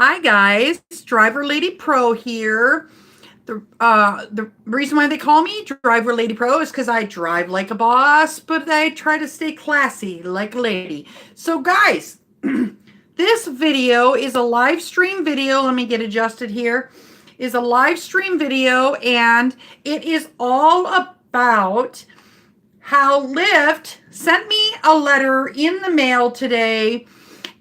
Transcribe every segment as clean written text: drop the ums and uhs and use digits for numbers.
Hi guys, DriverLadyPro here. The reason why they call me DriverLadyPro is because I drive like a boss, but I try to stay classy like a lady. So guys, this video is a live stream video. Let me get adjusted here. Is a live stream video, and it is all about how Lyft sent me a letter in the mail today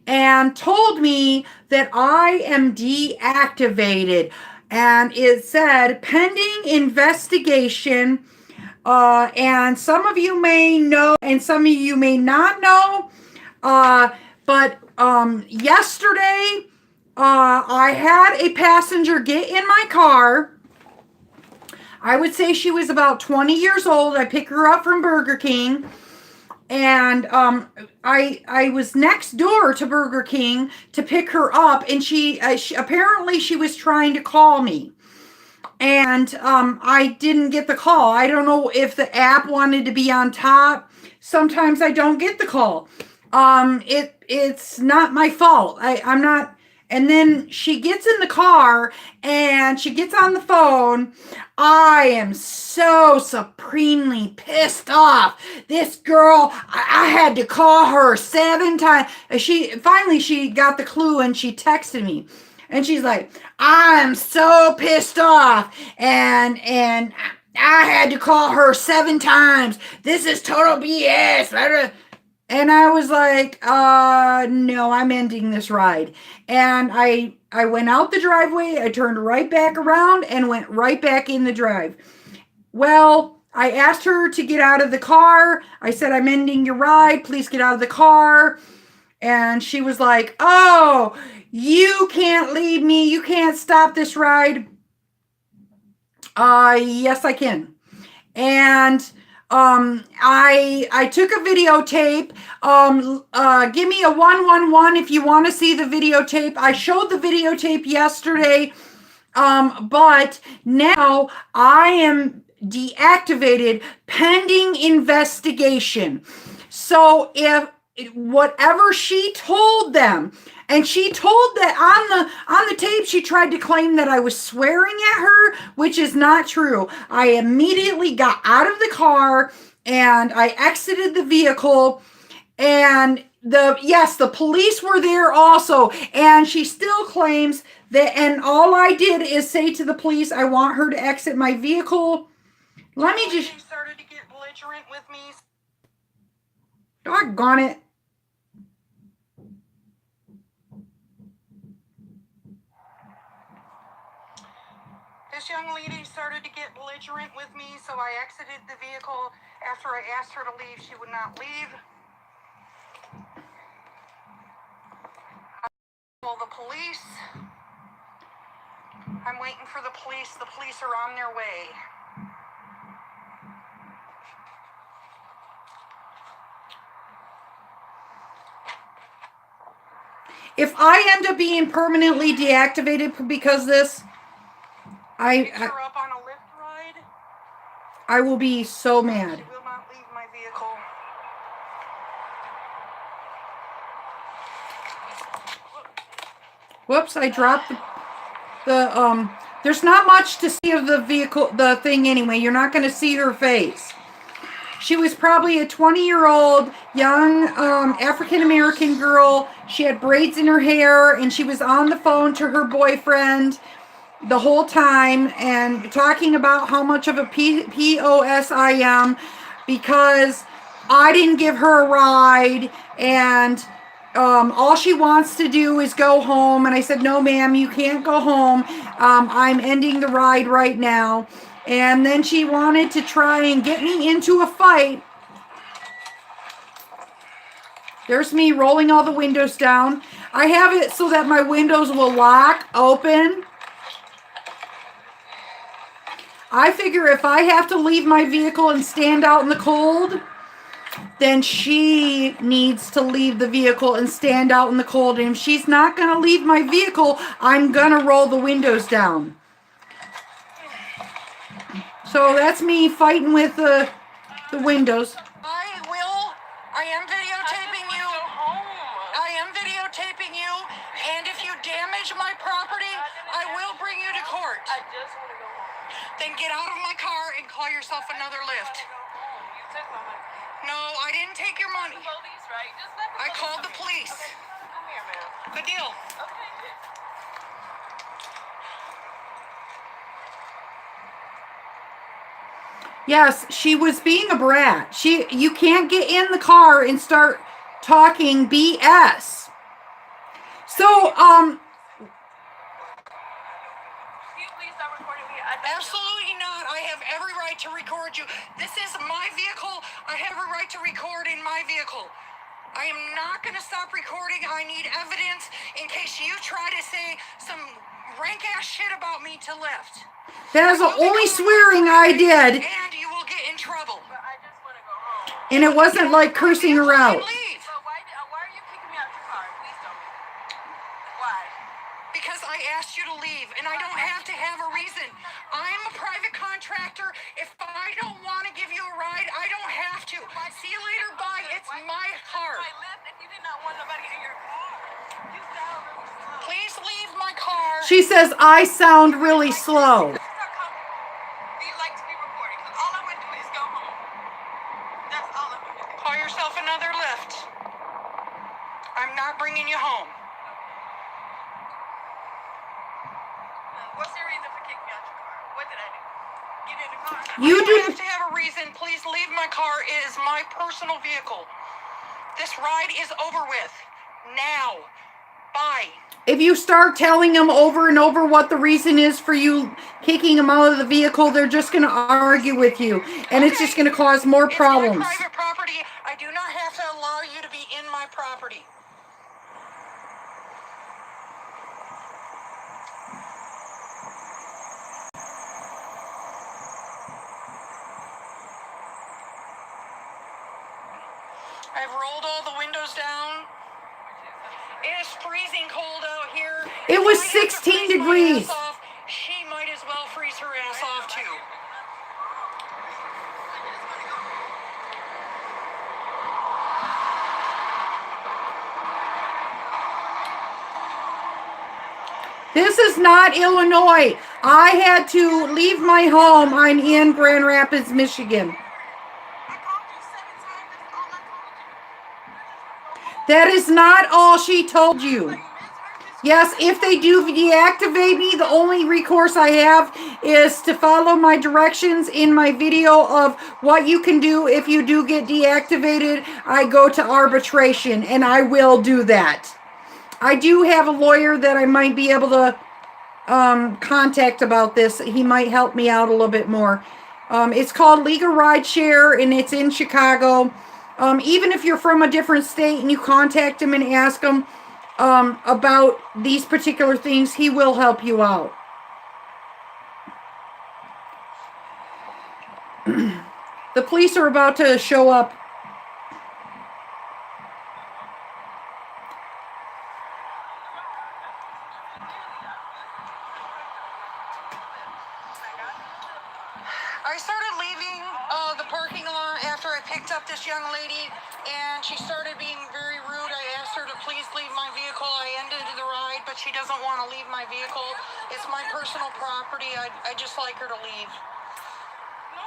and told me that I am deactivated. And it said pending investigation. And some of you may know, and some of you may not know. But yesterday, I had a passenger get in my car. I would say she was about 20 years old. I picked her up from Burger King. And I was next door to Burger King to pick her up, and she apparently she was trying to call me, and I didn't get the call. I don't know if the app wanted to be on top. Sometimes I don't get the call. It's not my fault. I'm not. And then she gets in the car and she gets on the phone. I am so supremely pissed off. This girl, I had to call her 7 times. She got the clue and she texted me. And she's like, I'm so pissed off. And I had to call her 7 times. This is total BS. And I was like, no, I'm ending this ride. And I went out the driveway, I turned right back around and went right back in the drive. Well, I asked her to get out of the car. I said, I'm ending your ride. Please get out of the car. And she was like, oh, you can't leave me. You can't stop this ride. Yes, I can. And I took a videotape. Give me a 111 if you want to see the videotape. I showed the videotape yesterday, but now I am deactivated pending investigation. So if whatever she told them, and she told that on the tape, she tried to claim that I was swearing at her, which is not true. I immediately got out of the car and I exited the vehicle, and the police were there also, and she still claims that, and all I did is say to the police, I want her to exit my vehicle. Let me just... She started to get belligerent with me. Doggone it. This young lady started to get belligerent with me, so I exited the vehicle. After I asked her to leave, she would not leave. I called the police. I'm waiting for the police. The police are on their way. If I end up being permanently deactivated because of this, I up on a Lyft ride, I will be so mad. She will not leave my vehicle. Whoops, I dropped the there's not much to see of the vehicle, the thing anyway. You're not going to see her face. She was probably a 20-year-old young African-American girl. She had braids in her hair, and she was on the phone to her boyfriend the whole time and talking about how much of a POS I am because I didn't give her a ride, and all she wants to do is go home. And I said, no, ma'am, you can't go home. I'm ending the ride right now. And then she wanted to try and get me into a fight. There's me rolling all the windows down. I have it so that my windows will lock open. I figure if I have to leave my vehicle and stand out in the cold, then she needs to leave the vehicle and stand out in the cold. And if she's not going to leave my vehicle, I'm going to roll the windows down. So that's me fighting with the windows. I am videotaping you. And if you damage damage my property, I will bring you to court. I just want to go home. Then get out of my car and call yourself another Lyft. You took my money. No, I didn't take your money. The police, right? Just let the I police called come the in. police. Okay, come here, ma'am. Good deal. Okay. Yes, she was being a brat. You can't get in the car and start talking BS. So, Can you please stop recording me? absolutely not. I have every right to record you. This is my vehicle. I have a right to record in my vehicle. I am not going to stop recording. I need evidence in case you try to say some rank ass shit about me to Lyft. That is the only swearing I did. And you will get in trouble. But I just want to go home. And it wasn't like cursing her out. Leave. But why are you kicking me out your car? Please tell me. Why? Because I asked you to leave, and I don't have to have a reason. I'm a private contractor. If I don't want to give you a ride, I don't have to. See you later, bye. It's my car. I left if you did not want nobody in your car. You sound really slow. Please leave my car. She says I sound really slow. Do you like to be recorded? Because all I want to do is go home. That's all I want to do. Call yourself another Lyft. I'm not bringing you home. What's your reason for kicking me out your car? What did I do? Get in the car. You don't have to have a reason. Please leave my car. It is my personal vehicle. This ride is over with. Now. Bye. If you start telling them over and over what the reason is for you kicking them out of the vehicle, they're just going to argue with you. And it's just going to cause more problems. It's my private property. I do not have to allow you to be in my property. I've rolled all the windows down. It is freezing cold out here. It was 16 degrees. She might as well freeze her ass off too. This is not Illinois. I had to leave my home. I'm in Grand Rapids, Michigan. That is not all she told you. Yes, if they do deactivate me, the only recourse I have is to follow my directions in my video of what you can do if you do get deactivated. I go to arbitration, and I will do that. I do have a lawyer that I might be able to contact about this. He might help me out a little bit more. It's called Legal Rideshare, and it's in Chicago. Even if you're from a different state and you contact him and ask him about these particular things, he will help you out. The police are about to show up. I started leaving the parking lot after I picked up this young lady, and she started being very rude. I asked her to please leave my vehicle. I ended the ride, but she doesn't want to leave my vehicle. It's my personal property. I just like her to leave.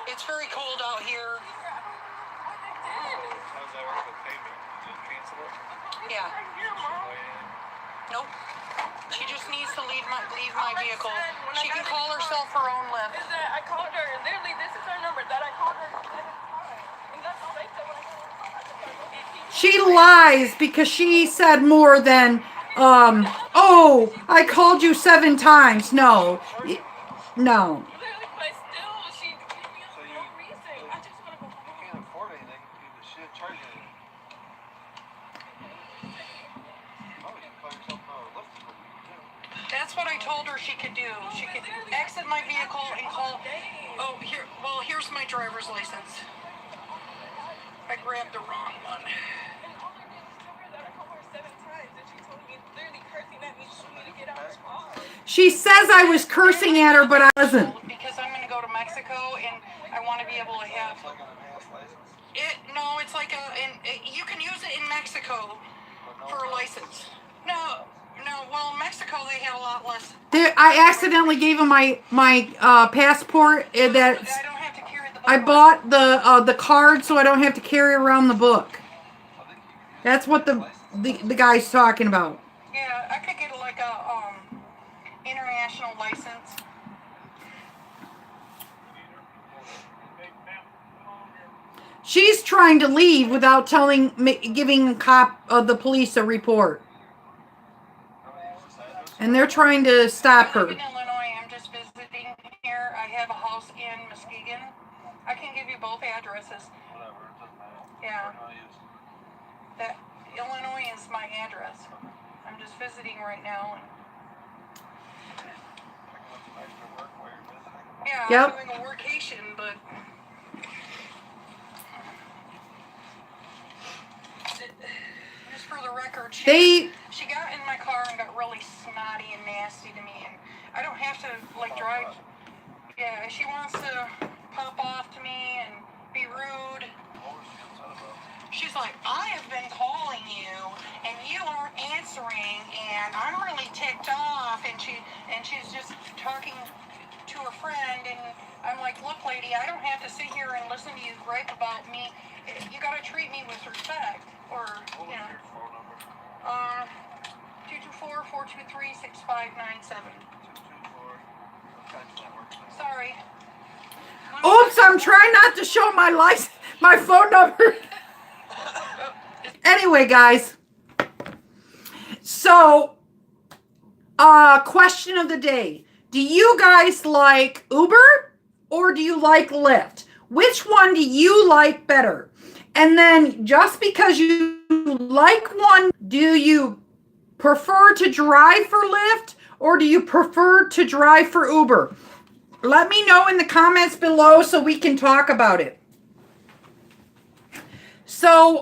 It's very cold out here. How does that work with payment? Just cancel it? Yeah. Nope. She just needs to leave my vehicle. She can call herself her own Lyft. I called her. Literally, this is her number that I called her 7 times. And that's all they said when I called her. She lies because she said more than, oh, I called you 7 times. No. No. Literally, but still, she gave me no reason. I just want to go home. You can't afford anything. You should charge anything. Oh, you can call yourself a Lyft. That's what I told her she could do. She could exit my vehicle and call. Oh, here. Well, here's my driver's license. I grabbed the wrong one. And all I did was tell her that I called her 7 times, and she told me, literally cursing at me, she told me to get out of the car. She says I was cursing at her, but I wasn't. Because I'm going to go to Mexico, and I want to be able to have. It's like an enhanced license. No, it's like you can use it in Mexico for a license. No, No, well, in Mexico they have a lot less. I accidentally gave him my passport that I don't have to carry the book. I bought the card so I don't have to carry around the book. That's what the guy's talking about. Yeah, I could get like a international license. She's trying to leave without giving the police a report. And they're trying to stop I live her. in Illinois. I'm just visiting here. I have a house in Muskegon. I can give you both addresses. Whatever, it doesn't matter. Yeah. Illinois is. That Illinois is my address. I'm just visiting right now. And, I can look for work while you're visiting. yeah, Yep. I'm doing a workation, but just for the record, she got in my car and got really snotty and nasty to me, and I don't have to like drive. Yeah, she wants to pop off to me and be rude. What was she upset about? She's like, I have been calling you and you aren't answering, and I'm really ticked off. And she's just talking to her friend, and I'm like, look, lady, I don't have to sit here and listen to you gripe about me. You got to treat me with respect, or What was you know. your phone number? 224-423-6597. 224. Text network. Sorry. Oops, I'm trying not to show my phone number. Anyway, guys. So, question of the day. Do you guys like Uber or do you like Lyft? Which one do you like better? And then just because you like one, do you prefer to drive for Lyft or do you prefer to drive for Uber? Let me know in the comments below so we can talk about it. So,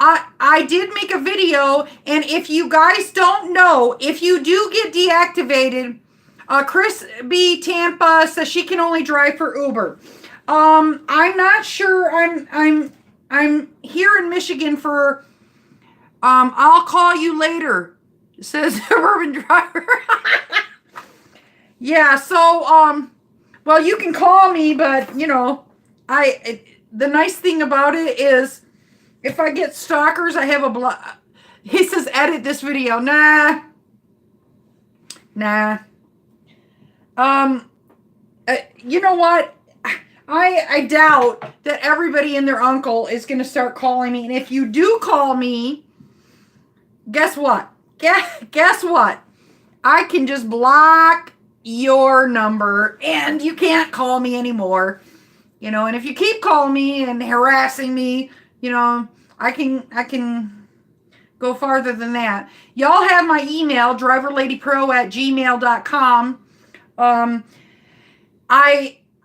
I did make a video, and if you guys don't know, if you do get deactivated, Chris B. Tampa says she can only drive for Uber. I'm not sure. I'm here in Michigan for. I'll call you later, says Suburban Driver. Yeah. So well, you can call me, but you know, the nice thing about it is, if I get stalkers, I have a He says, edit this video. Nah. You know what? I doubt that everybody and their uncle is going to start calling me. And if you do call me, guess what? Guess what? I can just block your number and you can't call me anymore. You know, and if you keep calling me and harassing me, you know, I can go farther than that. Y'all have my email, driverladypro@gmail.com.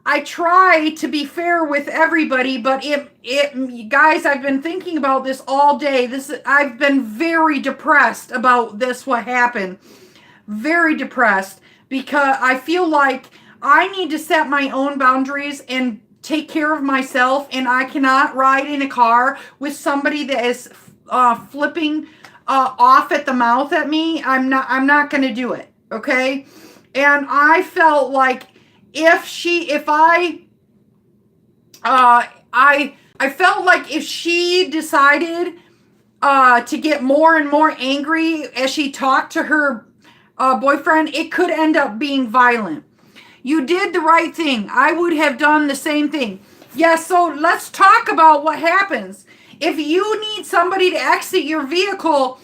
I try to be fair with everybody, but guys, I've been thinking about this all day. I've been very depressed about this, what happened. Very depressed because I feel like I need to set my own boundaries and take care of myself, and I cannot ride in a car with somebody that is flipping off at the mouth at me. I'm not going to do it. Okay. And I felt like I felt like if she decided to get more and more angry as she talked to her boyfriend, it could end up being violent. You did the right thing. I would have done the same thing. Yeah, so let's talk about what happens. If you need somebody to exit your vehicle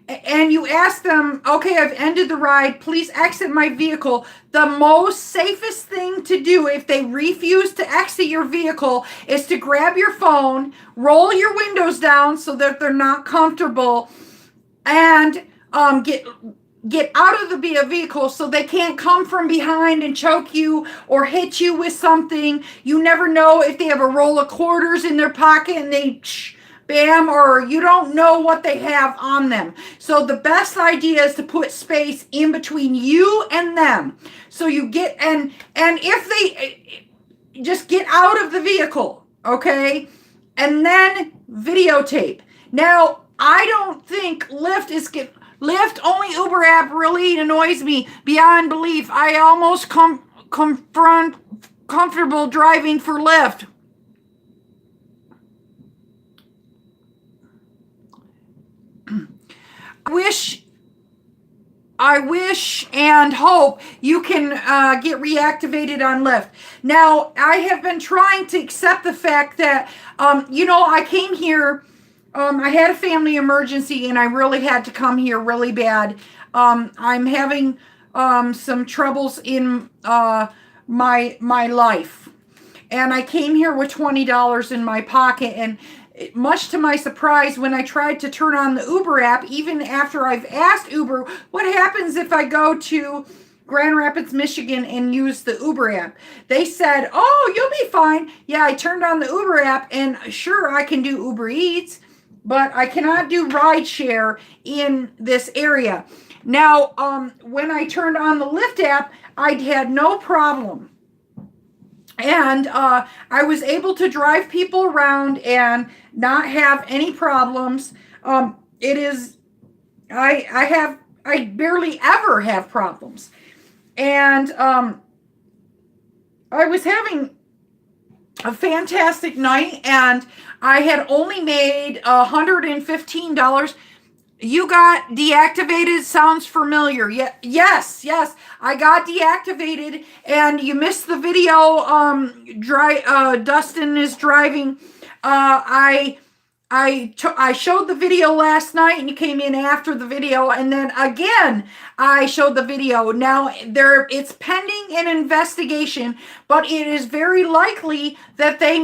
and you ask them, okay, I've ended the ride, please exit my vehicle. The most safest thing to do if they refuse to exit your vehicle is to grab your phone, roll your windows down so that they're not comfortable, and get out of the vehicle so they can't come from behind and choke you or hit you with something. You never know if they have a roll of quarters in their pocket and they bam, or you don't know what they have on them. So the best idea is to put space in between you and them. So you get, and if they just get out of the vehicle, okay? And then videotape. Now, I don't think Lyft is Lyft, only Uber app really annoys me beyond belief. I almost comfortable driving for Lyft. I wish and hope you can get reactivated on Lyft. Now, I have been trying to accept the fact that, I came here, I had a family emergency and I really had to come here really bad. I'm having some troubles in my life. And I came here with $20 in my pocket, and much to my surprise, when I tried to turn on the Uber app, even after I've asked Uber, what happens if I go to Grand Rapids, Michigan and use the Uber app? They said, oh, you'll be fine. Yeah, I turned on the Uber app, and sure, I can do Uber Eats, but I cannot do Rideshare in this area. Now, when I turned on the Lyft app, I had no problem. And I was able to drive people around and not have any problems. I barely ever have problems. And I was having a fantastic night, and I had only made $115. You got deactivated. Sounds familiar. Yeah, yes. I got deactivated, and you missed the video. Dustin is driving. I showed the video last night, and you came in after the video, and then again I showed the video. Now it's pending an investigation, but it is very likely that they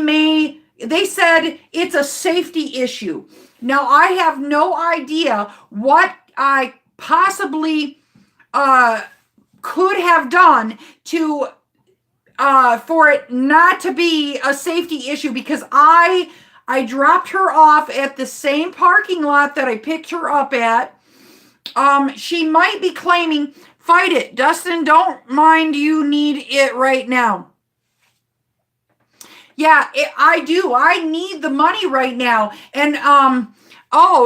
said it's a safety issue. Now, I have no idea what I possibly could have done to for it not to be a safety issue, because I dropped her off at the same parking lot that I picked her up at. She might be claiming, fight it, Dustin, don't mind, you need it right now. Yeah, I do. I need the money right now. And,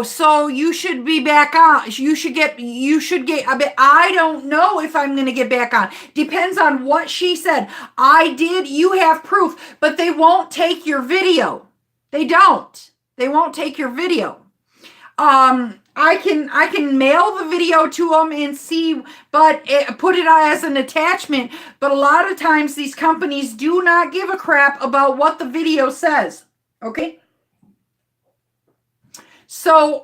so you should be back on. You should get, I don't know if I'm going to get back on. Depends on what she said. You have proof, but they won't take your video. They won't take your video. I can mail the video to them and see, but put it as an attachment. But a lot of times these companies do not give a crap about what the video says. Okay. So,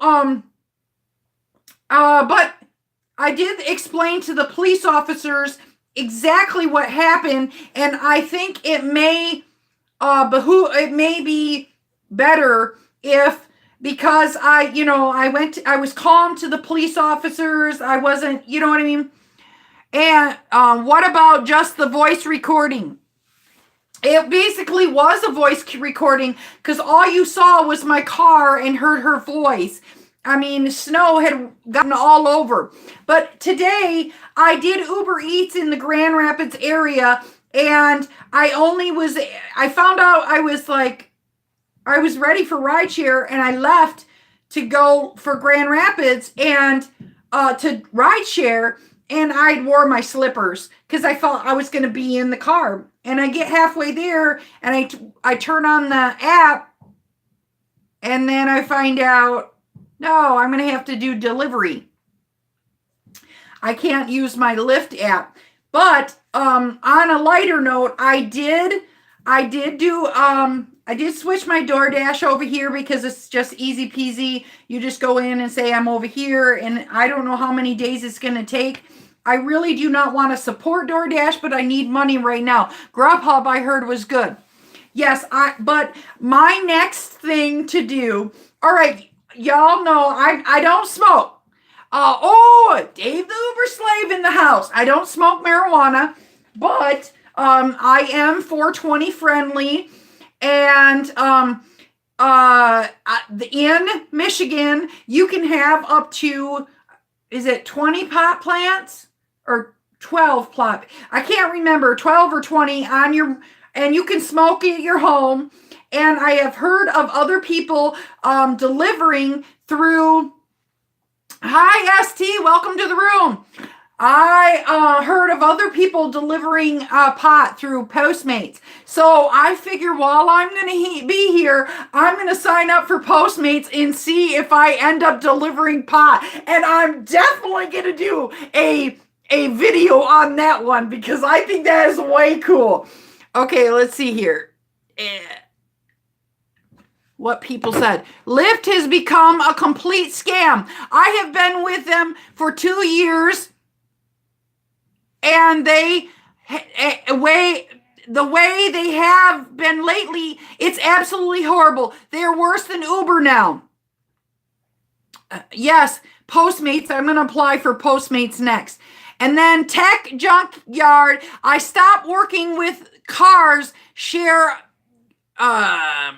but I did explain to the police officers exactly what happened, and I think it may be better if, because I was calm to the police officers. I wasn't, you know what I mean? And what about just the voice recording? It basically was a voice recording, because all you saw was my car and heard her voice. I mean, snow had gotten all over. But today, I did Uber Eats in the Grand Rapids area, and I found out I was ready for Rideshare, and I left to go for Grand Rapids and to Rideshare, and I wore my slippers because I felt I was going to be in the car. And I get halfway there, and I turn on the app, and then I find out, no, I'm going to have to do delivery. I can't use my Lyft app. But on a lighter note, I did switch my DoorDash over here because it's just easy peasy. You just go in and say, I'm over here, and I don't know how many days it's going to take. I really do not want to support DoorDash, but I need money right now. Grubhub, I heard, was good. Yes, but my next thing to do, all right, y'all know I don't smoke. Dave the Uber slave in the house. I don't smoke marijuana, but I am 420 friendly. And in Michigan, you can have up to, is it 20 pot plants or 12 plot? I can't remember, 12 or 20 and you can smoke at your home. And I have heard of other people delivering through Hi, ST. Welcome to the room. I heard of other people delivering pot through Postmates. So I figure while I'm going to be here, I'm going to sign up for Postmates and see if I end up delivering pot. And I'm definitely going to do a video on that one because I think that is way cool. Okay, let's see here. What people said. Lyft has become a complete scam. I have been with them for 2 years, and the way they have been lately, it's absolutely horrible. They're worse than Uber now. Yes, Postmates. I'm going to apply for Postmates next. And then Tech Junkyard. I stopped working with cars share. I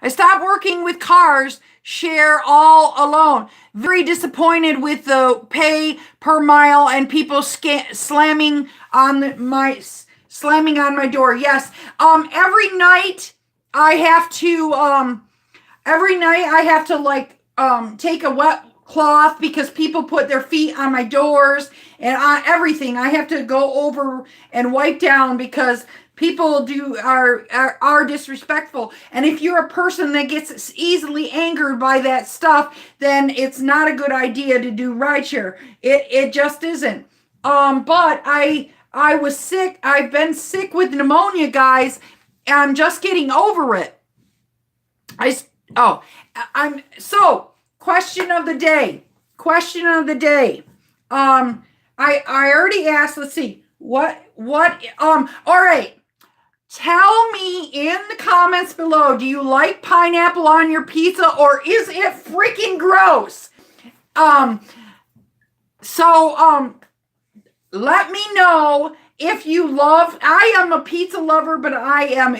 stopped working with cars share all alone. Very disappointed with the pay per mile and people slamming on my door. Yes. Every night I have to like take a wet cloth because people put their feet on my doors and everything. I have to go over and wipe down because people are disrespectful. And if you're a person that gets easily angered by that stuff, then it's not a good idea to do rideshare. It just isn't. But I was sick. I've been sick with pneumonia, guys. And I'm just getting over it. Question of the day. I already asked, let's see. All right. Tell me in the comments below, do you like pineapple on your pizza or is it freaking gross? Let me know if you love, I am a pizza lover, but I am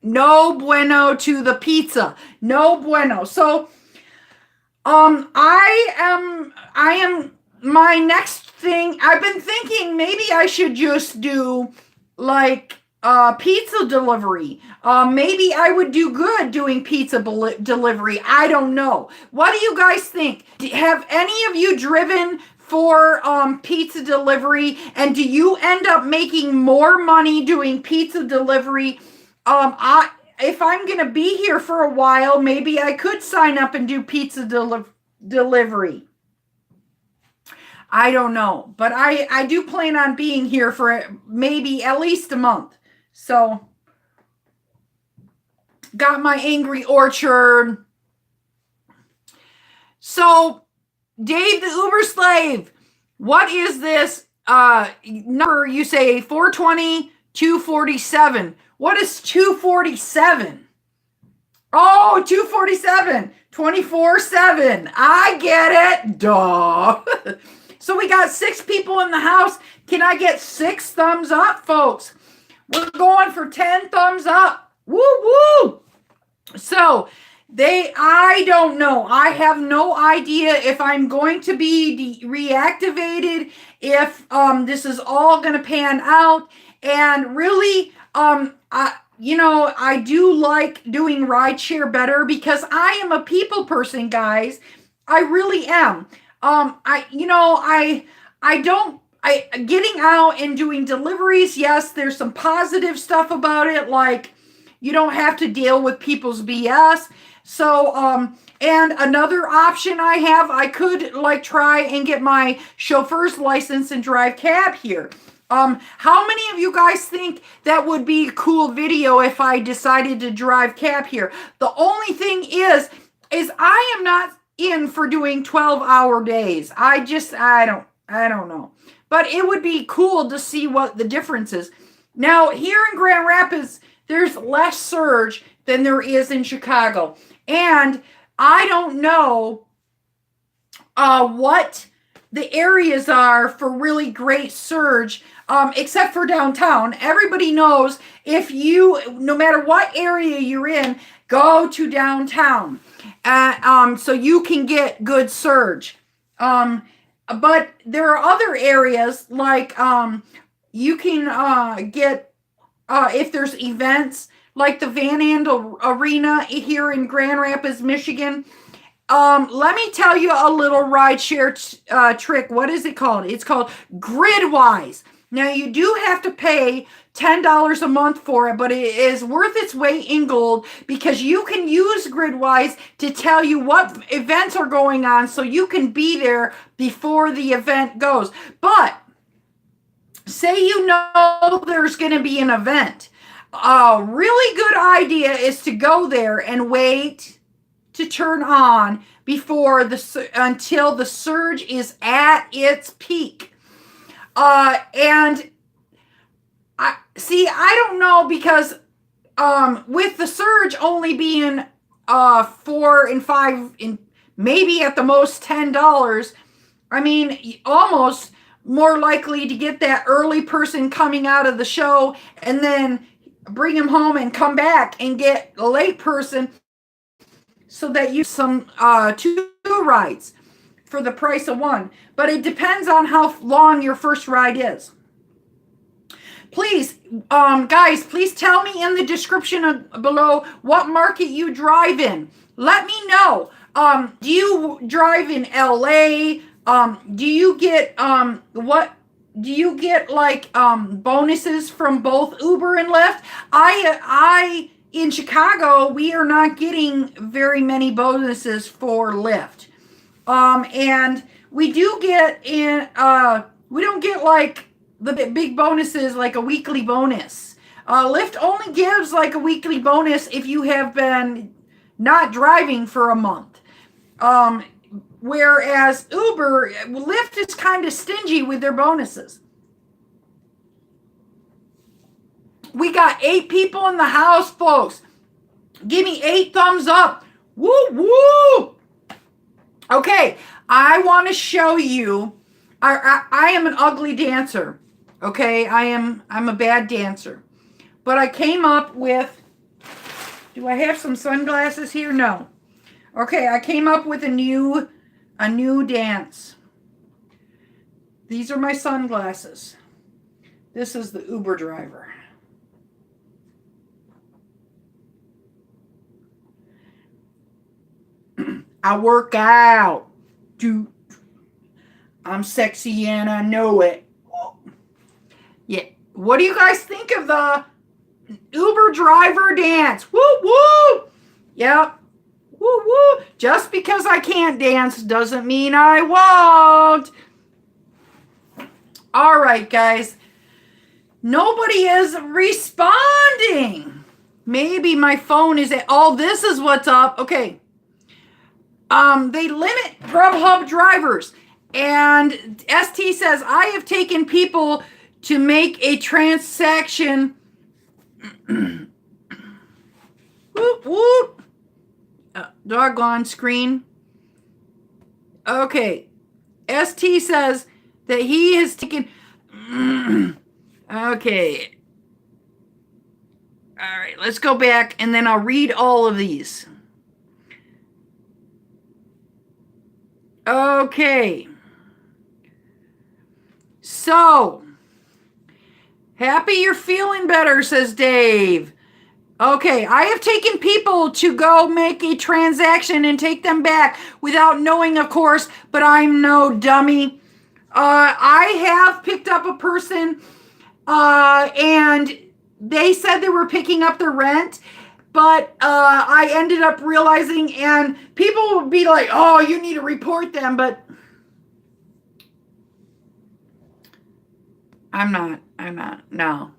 no bueno to the pizza. No bueno. So, I am my next thing. I've been thinking maybe I should just do like pizza delivery. Maybe I would do good doing pizza delivery. I don't know. What do you guys think? Have any of you driven for pizza delivery? And do you end up making more money doing pizza delivery? If I'm going to be here for a while, maybe I could sign up and do pizza delivery. I don't know. But I do plan on being here for maybe at least a month. So, got my Angry Orchard. So, Dave the Uber slave, what is this number? You say 420, 247. What is 247? Oh, 247, 24/7. I get it. Duh. So we got 6 people in the house. Can I get 6 thumbs up, folks? We're going for 10 thumbs up. Woo woo. So I don't know. I have no idea if I'm going to be reactivated, if this is all going to pan out. And really, I do like doing rideshare better because I am a people person, guys. I really am. Getting out and doing deliveries, yes, there's some positive stuff about it, like you don't have to deal with people's BS. So, and another option I could like try and get my chauffeur's license and drive cab here. How many of you guys think that would be a cool video if I decided to drive cab here? The only thing is I am not in for doing 12-hour days. I don't know. But it would be cool to see what the difference is. Now, here in Grand Rapids, there's less surge than there is in Chicago. And I don't know what the areas are for really great surge, except for downtown. Everybody knows no matter what area you're in, go to downtown. So you can get good surge. But there are other areas like you can get, if there's events like the Van Andel Arena here in Grand Rapids, Michigan. let me tell you a little rideshare trick. What is it called? It's called Gridwise. Now, you do have to pay $10 a month for it, but it is worth its weight in gold because you can use Gridwise to tell you what events are going on so you can be there before the event goes. But say you know there's going to be an event. A really good idea is to go there and wait to turn on until the surge is at its peak. And I don't know because with the surge only being $4 and $5 and maybe at the most $10, I mean almost more likely to get that early person coming out of the show and then bring him home and come back and get a late person so that you some two rides for the price of one. But it depends on how long your first ride is. Please, guys, please tell me in the description below what market you drive in. Let me know. Do you drive in LA? Do you get like bonuses from both Uber and Lyft? I in Chicago, we are not getting very many bonuses for Lyft. And we do get we don't get like the big bonuses like a weekly bonus. Lyft only gives like a weekly bonus if you have been not driving for a month. Whereas Lyft is kind of stingy with their bonuses. We got 8 people in the house, folks. Give me 8 thumbs up. Woo, woo. Okay, I want to show you. I am an ugly dancer. Okay, I'm a bad dancer. But I came up with, do I have some sunglasses here? No. Okay, I came up with a new dance. These are my sunglasses. This is the Uber driver. I work out. Dude, I'm sexy and I know it. Yeah. What do you guys think of the Uber driver dance? Woo woo. Yep. Woo woo. Just because I can't dance doesn't mean I won't. All right, guys. Nobody is responding. Maybe my phone is this is what's up. Okay. They limit Grubhub drivers. And ST says, I have taken people to make a transaction. Whoop, whoop. Doggone screen. Okay. ST says that he has taken. Okay. All right, let's go back and then I'll read all of these. Okay. So, happy you're feeling better, says Dave. Okay, I have taken people to go make a transaction and take them back without knowing, of course, but I'm no dummy. I have picked up a person and they said they were picking up the rent, but I ended up realizing, and people would be like, oh, you need to report them, but I'm not, no.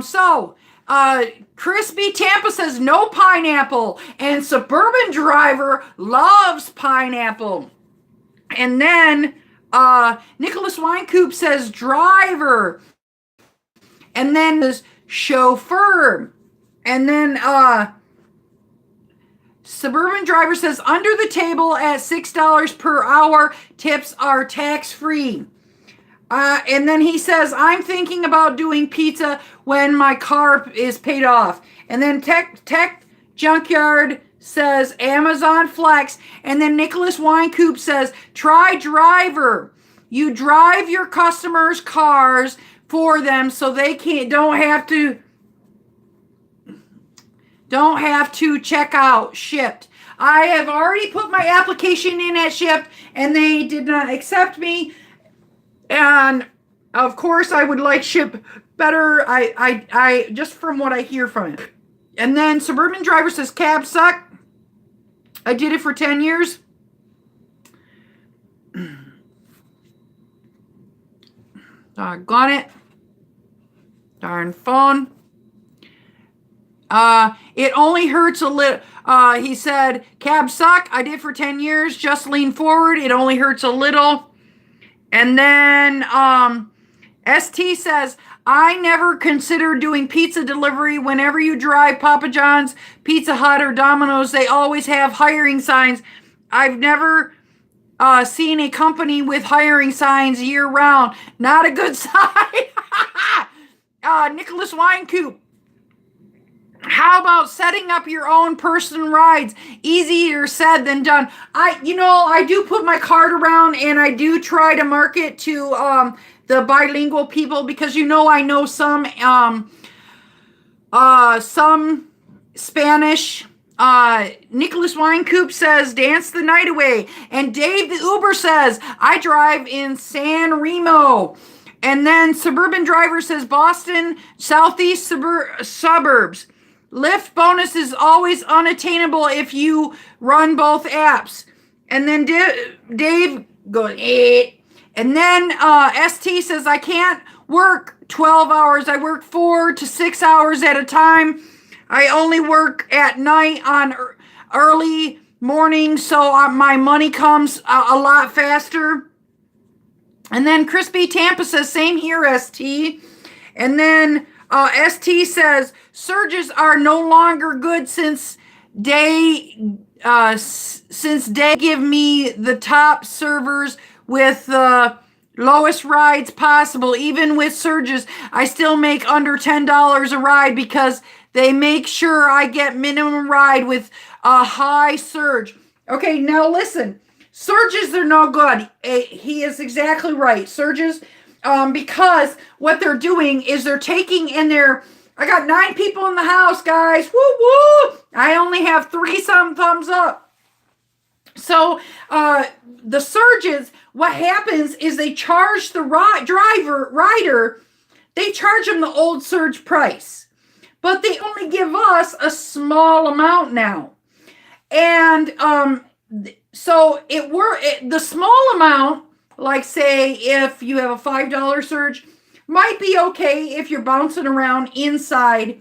So, Crispy Tampa says no pineapple, and Suburban Driver loves pineapple. And then Nicholas Winecoop says driver. And then there's chauffeur. And then Suburban Driver says under the table at $6 per hour. Tips are tax-free. And then he says, I'm thinking about doing pizza when my car is paid off. And then Tech Junkyard says Amazon Flex. And then Nicholas Winecoop says, try driver. You drive your customers' cars for them so they don't have to check out shipped. I have already put my application in at Shift, and they did not accept me. And of course, I would like Ship better. I just from what I hear from it. And then Suburban Driver says cabs suck. I did it for 10 years. Doggone it. Darn phone. It only hurts a little. He said, cabs suck. I did for 10 years. Just lean forward. It only hurts a little. And then ST says, I never consider doing pizza delivery. Whenever you drive Papa John's, Pizza Hut, or Domino's, they always have hiring signs. I've never seen a company with hiring signs year round. Not a good sign. Nicholas Winecoop. How about setting up your own person rides? Easier said than done. I do put my card around, and I do try to market to the bilingual people, because I know some Spanish. Nicholas Winecoop says, dance the night away. And Dave the Uber says, I drive in San Remo. And then Suburban Driver says, Boston, southeast suburbs. Lyft bonus is always unattainable if you run both apps. And then Dave goes, eh. And then ST says, I can't work 12 hours. I work 4 to 6 hours at a time. I only work at night on early morning, so my money comes a lot faster. And then Crispy Tampa says, same here, ST. And then ST says, surges are no longer good since they give me the top servers with the lowest rides possible. Even with surges, I still make under $10 a ride because they make sure I get minimum ride with a high surge. Okay, now listen. Surges are no good. He is exactly right. Surges, because what they're doing is they're taking in their... I got 9 people in the house, guys. Woo woo! I only have 3 thumbs up. So the surges, what happens is they charge the rider, they charge them the old surge price. But they only give us a small amount now. And so the small amount, like say if you have a $5 surge, might be okay if you're bouncing around inside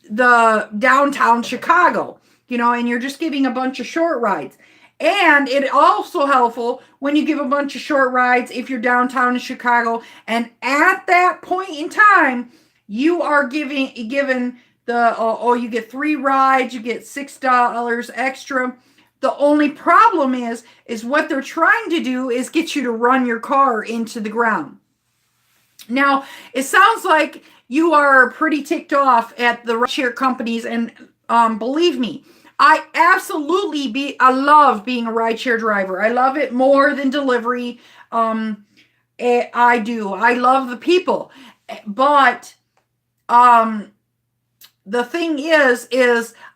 the downtown Chicago, and you're just giving a bunch of short rides. And it also helpful when you give a bunch of short rides if you're downtown in Chicago. And at that point in time, you are given you get 3 rides, you get $6 extra. The only problem is what they're trying to do is get you to run your car into the ground. Now, it sounds like you are pretty ticked off at the rideshare companies, and believe me, I love being a rideshare driver. I love it more than delivery. I do. I love the people. But the thing is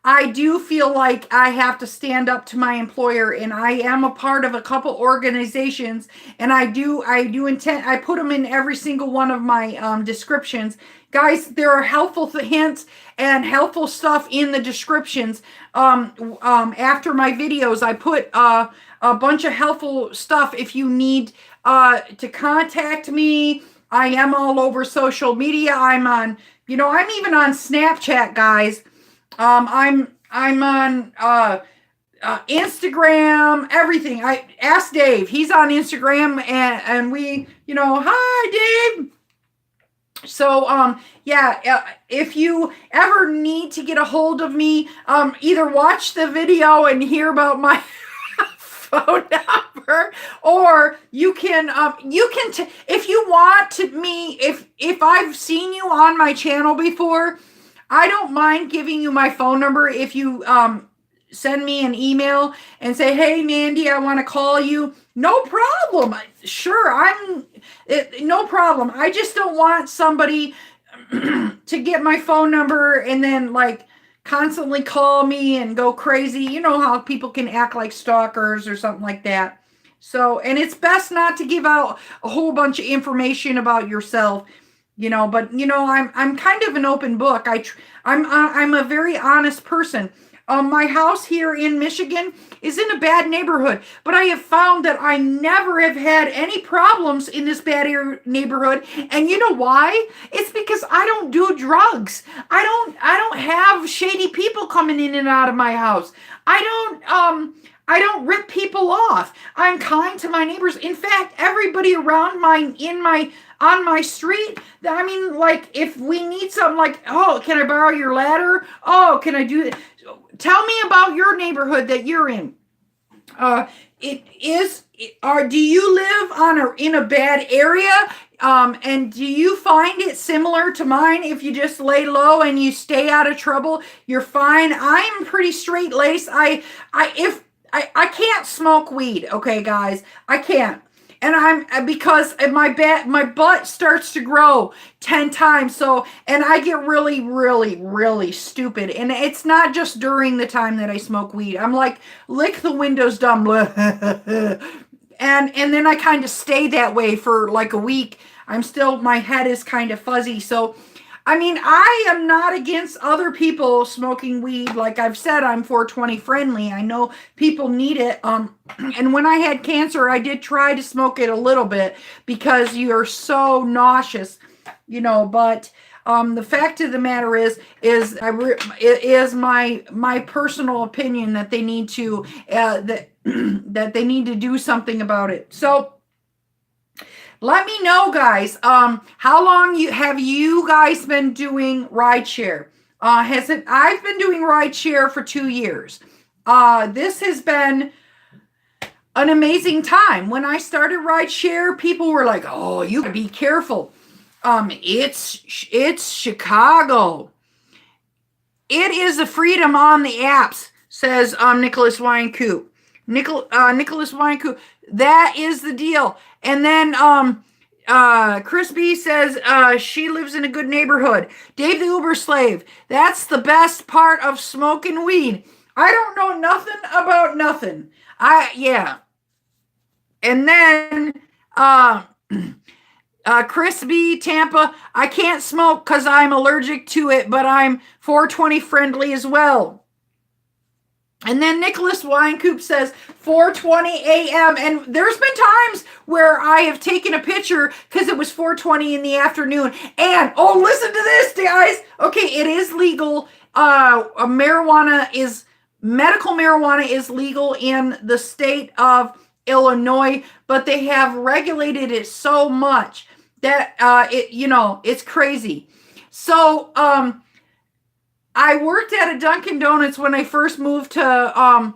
I do feel like I have to stand up to my employer, and I am a part of a couple organizations, and I do intend, I put them in every single one of my descriptions. Guys, there are helpful hints and helpful stuff in the descriptions. After my videos, I put a bunch of helpful stuff if you need to contact me. I am all over social media. I'm on, I'm even on Snapchat, guys. I'm on Instagram, everything. I asked Dave. He's on Instagram, and we, hi Dave. So if you ever need to get a hold of me, either watch the video and hear about my phone number, or you can if you want to me, if I've seen you on my channel before, I don't mind giving you my phone number if you send me an email and say, hey, Mandy, I want to call you. No problem. Sure, no problem. I just don't want somebody to get my phone number and then constantly call me and go crazy. You know how people can act like stalkers or something like that. So, and it's best not to give out a whole bunch of information about yourself, but I'm kind of an open book. I'm a very honest person. My house here in Michigan is in a bad neighborhood, but I have found that I never have had any problems in this bad neighborhood. And you know why? It's because I don't do drugs. I don't have shady people coming in and out of my house. I don't rip people off. I'm kind to my neighbors. In fact, everybody around on my street, I mean, like, if we need something, like, oh, can I borrow your ladder? Oh, can I do that? Tell me about your neighborhood that you're in. Do you live in a bad area? And do you find it similar to mine? If you just lay low and you stay out of trouble, you're fine. I'm pretty straight laced. I can't smoke weed. Okay, guys, I can't. And because my butt starts to grow 10 times. So, and I get really, really, really stupid. And it's not just during the time that I smoke weed. I'm like, lick the windows, dumb. and then I kind of stay that way for like a week. My head is kind of fuzzy. So, I mean, I am not against other people smoking weed. Like I've said, I'm 420 friendly. I know people need it. And when I had cancer, I did try to smoke it a little bit because you're so nauseous, but the fact of the matter is it is my personal opinion that they need to that they need to do something about it. So let me know, guys. How long have you guys been doing rideshare? I've been doing rideshare for 2 years. This has been an amazing time. When I started rideshare, people were like, "Oh, you gotta be careful. It's Chicago. It is the freedom on the apps," says Nicholas Weinkoop. Nicholas Weinkoop. That is the deal. And then Chris B says she lives in a good neighborhood. Dave the Uber slave. That's the best part of smoking weed. I don't know nothing about nothing. Yeah. And then Chris B Tampa. I can't smoke because I'm allergic to it, but I'm 420 friendly as well. And then Nicholas Weinkoop says 4:20 a.m. And there's been times where I have taken a picture because it was 4:20 in the afternoon. And listen to this, guys. Okay, it is legal. Medical marijuana is legal in the state of Illinois, but they have regulated it so much that it's crazy. So I worked at a Dunkin' Donuts when I first moved to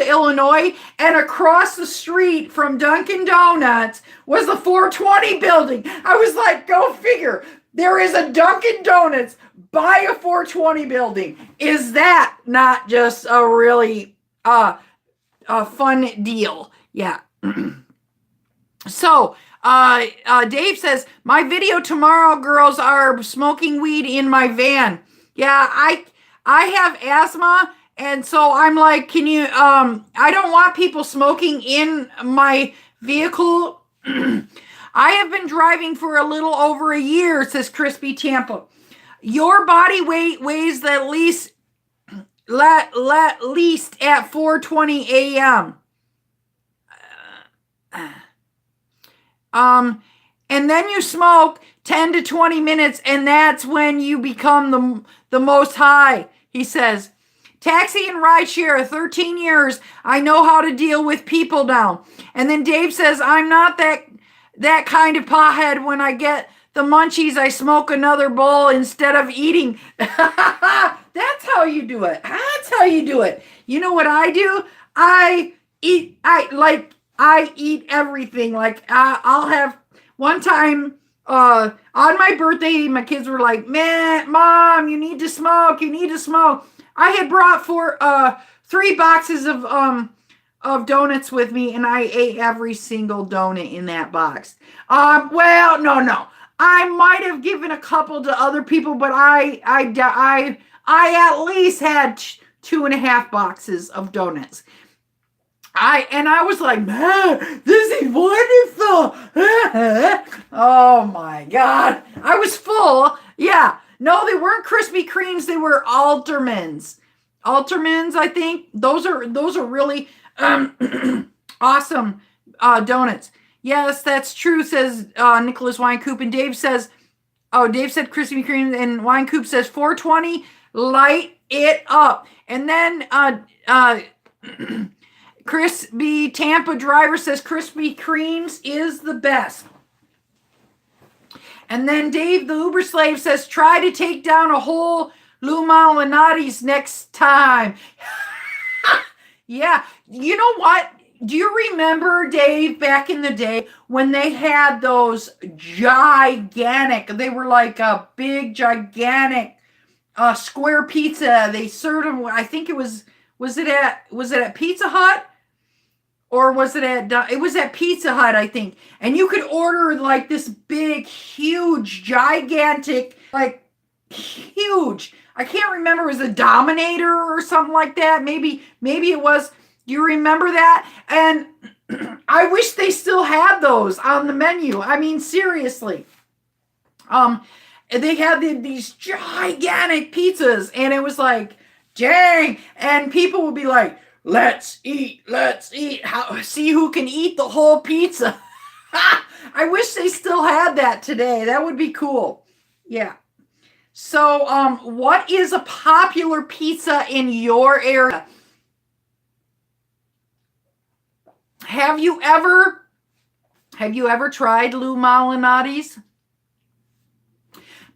Illinois, and across the street from Dunkin' Donuts was the 420 building. I was like, go figure. There is a Dunkin' Donuts by a 420 building. Is that not just a really a fun deal? Yeah. So, Dave says, my video tomorrow, girls, are smoking weed in my van. Yeah, I have asthma, and so I'm like, can you, I don't want people smoking in my vehicle. I have been driving for a little over a year, says Crispy Tampa. Your body weight weighs at least at 4:20 a.m. And then you smoke 10 to 20 minutes, and that's when you become the most high, he says. Taxi and rideshare, 13 years. I know how to deal with people now. And then Dave says, I'm not that kind of pothead. When I get the munchies, I smoke another bowl instead of eating. That's how you do it. That's how you do it. You know what I do? I eat everything. Like I'll have one time on my birthday, my kids were like, man, Mom, you need to smoke. You need to smoke. I had brought 3 boxes of donuts with me, and I ate every single donut in that box. Well, no. I might have given a couple to other people, but I at least had 2.5 boxes of donuts. I was like, man, this is wonderful. Oh my God. I was full. Yeah. No, they weren't Krispy Kremes. They were Altermans. Altermans, I think. Those are really awesome donuts. Yes, that's true, says Nicholas Winecoop. And Dave says, Dave said Krispy Kreme, and Winecoop says 420, light it up. And then Chris B. Tampa Driver says Krispy Kreme's is the best. And then Dave the Uber Slave says try to take down a whole Lou Malinati's next time. Yeah. You know what? Do you remember, Dave, back in the day when they had those gigantic, they were like a big, gigantic square pizza. They served them, I think it was it at Pizza Hut? Or was it at Pizza Hut, I think. And you could order like this big, huge, gigantic, like huge. I can't remember. It was a Dominator or something like that. Maybe it was. Do you remember that? And I wish they still had those on the menu. I mean, seriously. They had these gigantic pizzas, and it was like, dang. And people would be like, let's eat. See who can eat the whole pizza. I wish they still had that today. That would be cool. Yeah. So, what is a popular pizza in your area? Have you ever tried Lou Malinati's?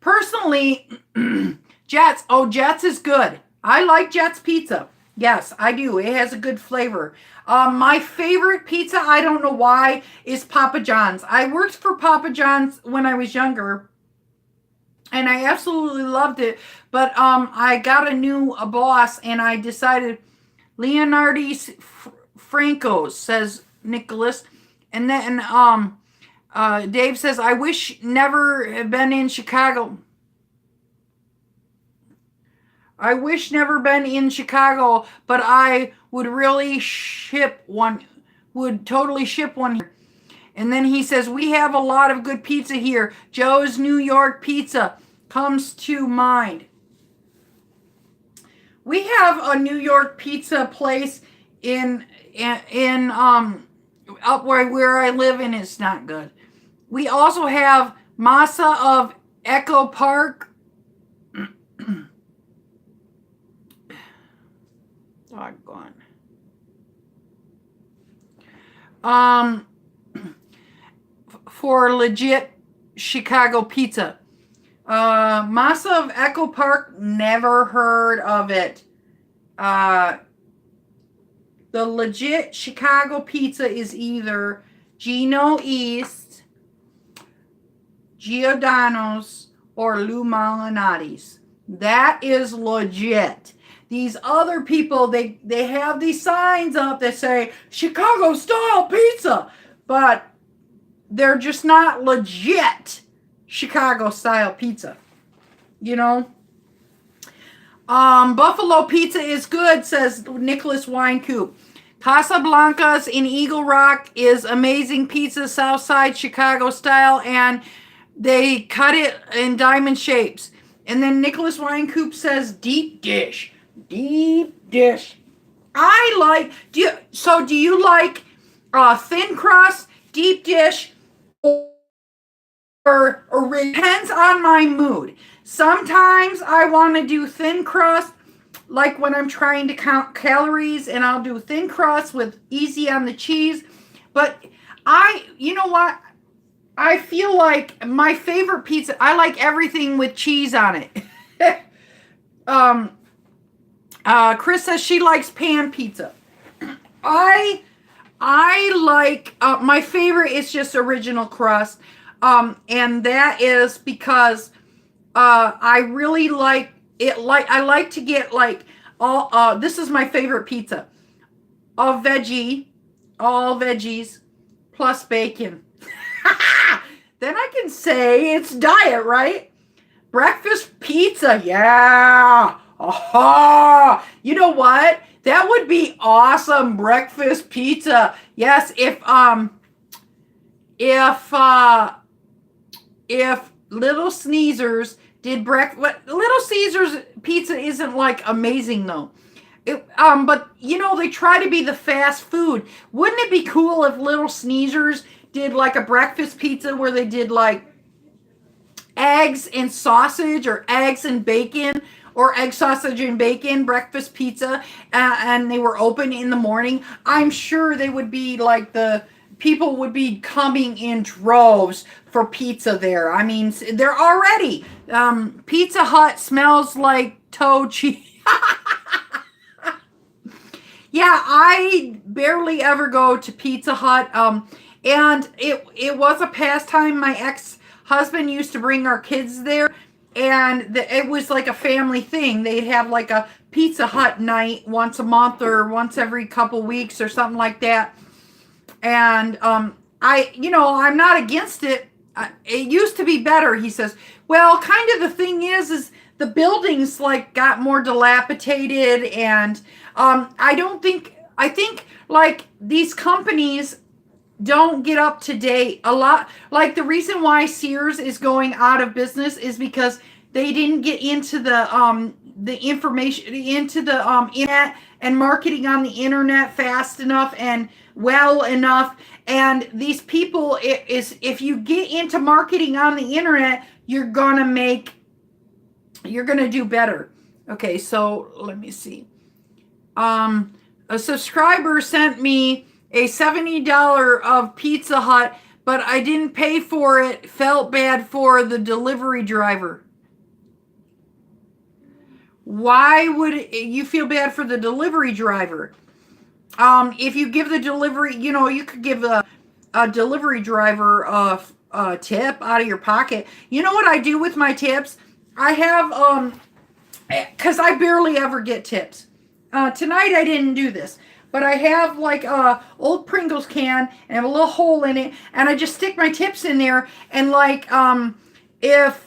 Personally, Jets. Oh, Jets is good. I like Jets pizza. Yes, I do. It has a good flavor. My favorite pizza, I don't know why, is Papa John's. I worked for Papa John's when I was younger, and I absolutely loved it. But I got a new boss, and I decided Leonardo's Franco's, says Nicholas. And then Dave says, I wish never had been in Chicago. I wish never been in Chicago, but I would really totally ship one here. And then he says, we have a lot of good pizza here. Joe's New York Pizza comes to mind. We have a New York pizza place in up where I live, and it's not good. We also have Masa of Echo Park. Doggone. For legit Chicago pizza. Masa of Echo Park, never heard of it. The legit Chicago pizza is either Gino East, Giordano's, or Lou Malinati's. That is legit. These other people, they have these signs up that say Chicago style pizza, but they're just not legit Chicago style pizza. You know? Buffalo pizza is good, says Nicholas Winecoop. Casablanca's in Eagle Rock is amazing pizza, Southside Chicago style, and they cut it in diamond shapes. And then Nicholas Winecoop says deep dish. Deep dish. I like, do you like thin crust, deep dish, or it depends on my mood. Sometimes I want to do thin crust, like when I'm trying to count calories, and I'll do thin crust with easy on the cheese. But you know what? I feel like my favorite pizza, I like everything with cheese on it. Chris says she likes pan pizza. I like, my favorite is just original crust. And that is because I really like it. I like to get like all, this is my favorite pizza. All veggies plus bacon. then I can say it's diet, right? Breakfast pizza, yeah. Aha! You know what? That would be awesome. Breakfast pizza. Yes, if Little Sneezers did breakfast, Little Caesars pizza isn't like amazing though. But you know, they try to be the fast food. Wouldn't it be cool if Little Sneezers did like a breakfast pizza where they did like eggs and sausage or eggs and bacon or egg sausage and bacon breakfast pizza, and they were open in the morning? I'm sure they would be like the people would be coming in droves for pizza there. I mean, they're already Pizza Hut smells like toe cheese. Yeah, I barely ever go to Pizza Hut. And it was a pastime. My ex-husband used to bring our kids there, and it was like a family thing. They'd have like a Pizza Hut night once a month or once every couple weeks or something like that. And I'm not against it. It used to be better, he says. Well, kind of the thing is the buildings like got more dilapidated, and I think like these companies don't get up to date a lot. Like the reason why Sears is going out of business is because they didn't get into the information, into the internet and marketing on the internet fast enough and well enough. And these people, if you get into marketing on the internet, you're gonna do better. Okay, so let me see. A subscriber sent me a $70 of Pizza Hut, but I didn't pay for it. Felt bad for the delivery driver. Why would you feel bad for the delivery driver? If you give the delivery, you could give a delivery driver a tip out of your pocket. You know what I do with my tips? I have, because I barely ever get tips. Tonight I didn't do this, but I have like a old Pringles can and have a little hole in it, and I just stick my tips in there. And like if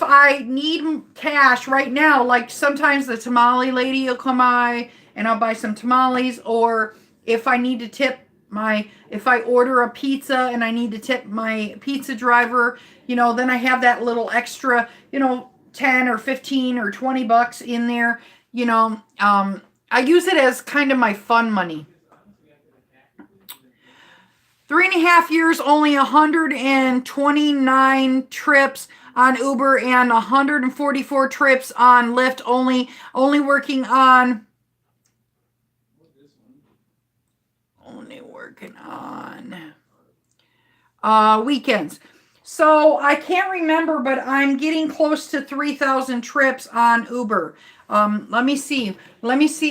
I need cash right now, like sometimes the tamale lady will come by and I'll buy some tamales, or if I need to tip if I order a pizza and I need to tip my pizza driver, then I have that little extra, 10 or 15 or $20 in there. I use it as kind of my fun money. 3.5 years, only 129 trips on Uber and 144 trips on Lyft. Only working on weekends. So I can't remember, but I'm getting close to 3,000 trips on Uber. Let me see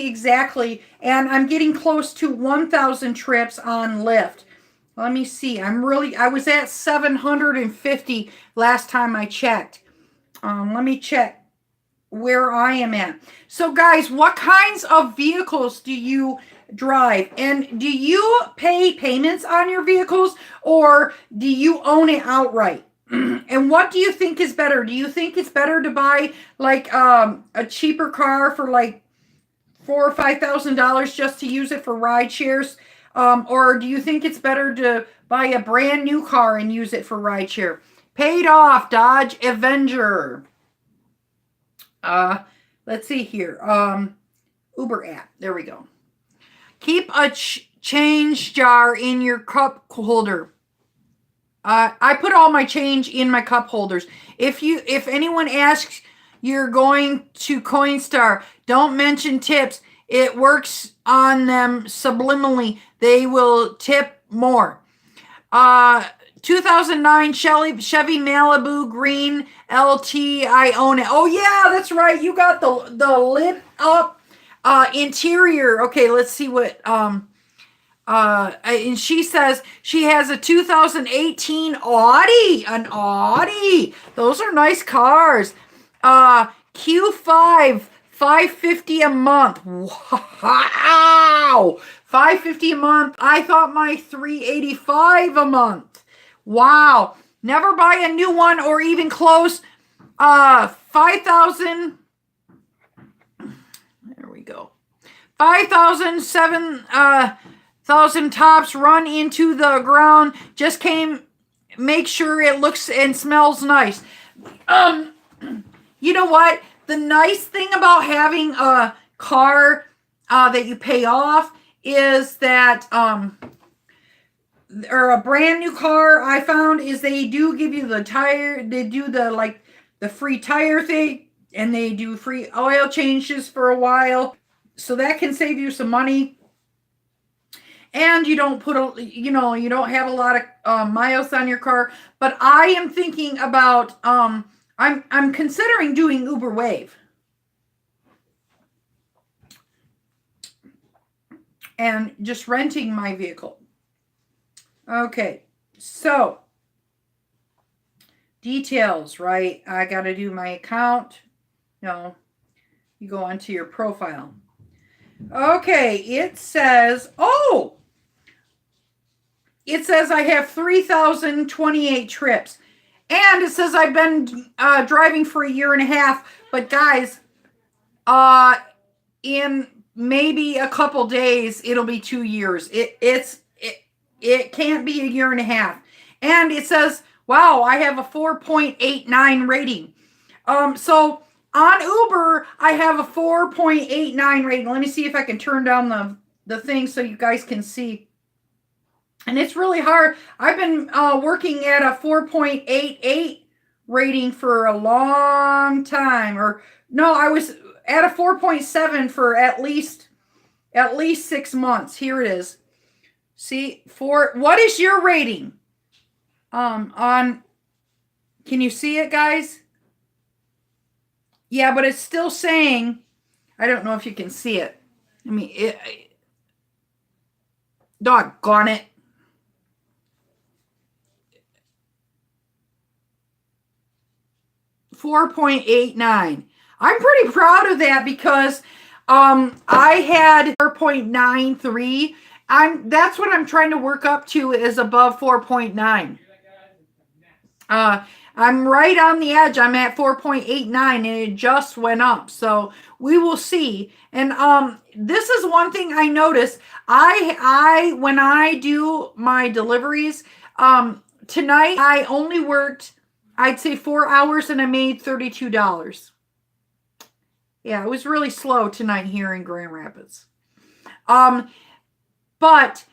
exactly. And I'm getting close to 1,000 trips on Lyft. Let me see. I was at 750 last time I checked. Let me check where I am at. So guys, what kinds of vehicles do you drive? And do you pay payments on your vehicles, or do you own it outright? And what do you think is better? Do you think it's better to buy like a cheaper car for like $4,000 or $5,000 just to use it for ride shares? Or do you think it's better to buy a brand new car and use it for ride share? Paid off Dodge Avenger. Let's see here. Uber app. There we go. Keep a change jar in your cup holder. I put all my change in my cup holders. If anyone asks, you're going to Coinstar, don't mention tips. It works on them subliminally. They will tip more. 2009 Chevy Malibu Green LT. I own it. Oh yeah, that's right. You got the lit up interior. Okay, let's see what and she says she has a 2018 Audi. An Audi. Those are nice cars. Q5, $550 a month. Wow. $550 a month. I thought my $385 a month. Wow. Never buy a new one or even close 5,000. There we go. 5,000, 7,000 tops run into the ground. Just make sure it looks and smells nice. You know what? The nice thing about having a car that you pay off is that, or a brand new car, I found, is they do give you the tire, they do the free tire thing, and they do free oil changes for a while. So that can save you some money. And you don't you don't have a lot of miles on your car. But I am thinking about, I'm considering doing Uber Wave. And just renting my vehicle. Okay, so details, right? I got to do my account. No, you go onto your profile. Okay, it says, it says I have 3,028 trips. And it says I've been driving for a year and a half. But guys, in maybe a couple days, it'll be 2 years. It can't be a year and a half. And it says, wow, I have a 4.89 rating. So on Uber, I have a 4.89 rating. Let me see if I can turn down the thing so you guys can see. And it's really hard. I've been working at a 4.88 rating for a long time. Or no, I was at a 4.7 for at least 6 months. Here it is. See, what is your rating? Can you see it, guys? Yeah, but it's still saying, I don't know if you can see it. I mean, doggone it. $4.89. I'm pretty proud of that because I had 4.93. That's what I'm trying to work up to, is above 4.9. I'm right on the edge. I'm at 4.89 and it just went up. So we will see. And this is one thing I noticed. I when I do my deliveries, tonight I only worked, I'd say 4 hours, and I made $32. Yeah, it was really slow tonight here in Grand Rapids. But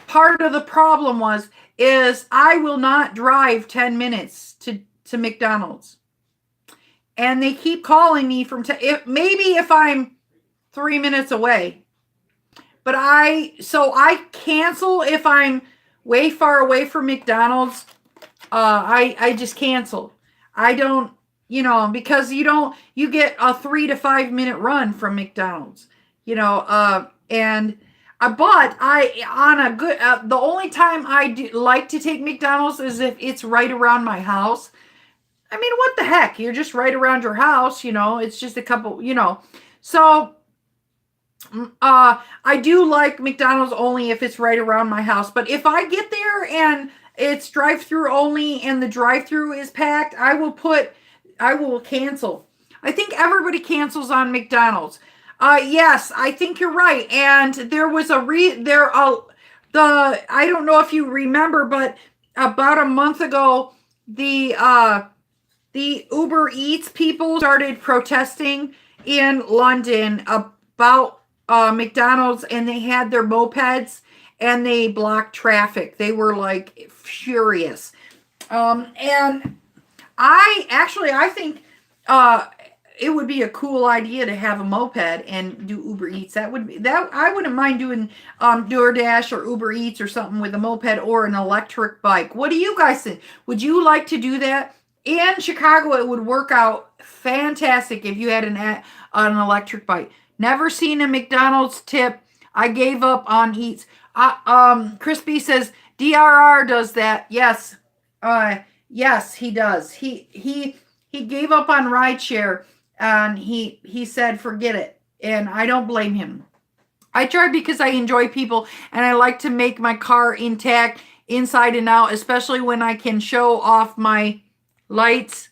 part of the problem is I will not drive 10 minutes to McDonald's. And they keep calling me from, maybe if I'm 3 minutes away. But I cancel if I'm way far away from McDonald's. I just cancel. I don't, because you get a 3 to 5 minute run from McDonald's, but the only time I do like to take McDonald's is if it's right around my house. I mean, what the heck? You're just right around your house, it's just a couple, So, I do like McDonald's only if it's right around my house. But if I get there and it's drive-through only and the drive-through is packed, I will cancel. I think everybody cancels on McDonald's. Yes, I think you're right. And there was I don't know if you remember, but about a month ago, the Uber Eats people started protesting in London about McDonald's, and they had their mopeds and they blocked traffic. They were like furious. And I think it would be a cool idea to have a moped and do Uber Eats. I wouldn't mind doing DoorDash or Uber Eats or something with a moped or an electric bike. What do you guys think? Would you like to do that? In Chicago, it would work out fantastic if you had an electric bike. Never seen a McDonald's tip. I gave up on Eats. Crispy says DRR does that. Yes. Yes, he does. He gave up on Rideshare, and he said forget it. And I don't blame him. I tried because I enjoy people and I like to make my car intact inside and out, especially when I can show off my lights.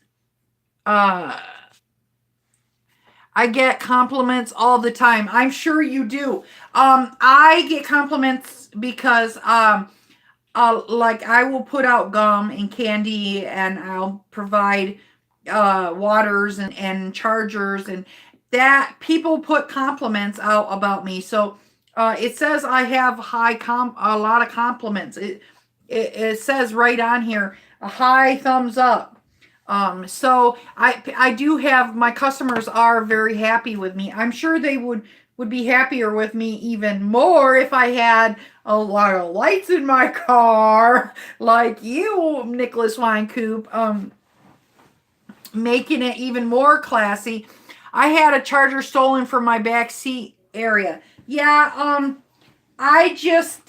I get compliments all the time. I'm sure you do. I get compliments because like I will put out gum and candy, and I'll provide waters and chargers, and that people put compliments out about me. So it says I have a lot of compliments. It says right on here, a high thumbs up. So I do have, my customers are very happy with me. I'm sure they would be happier with me even more if I had a lot of lights in my car, like you, Nicholas Winecoop, making it even more classy. I had a charger stolen from my back seat area. Yeah, I just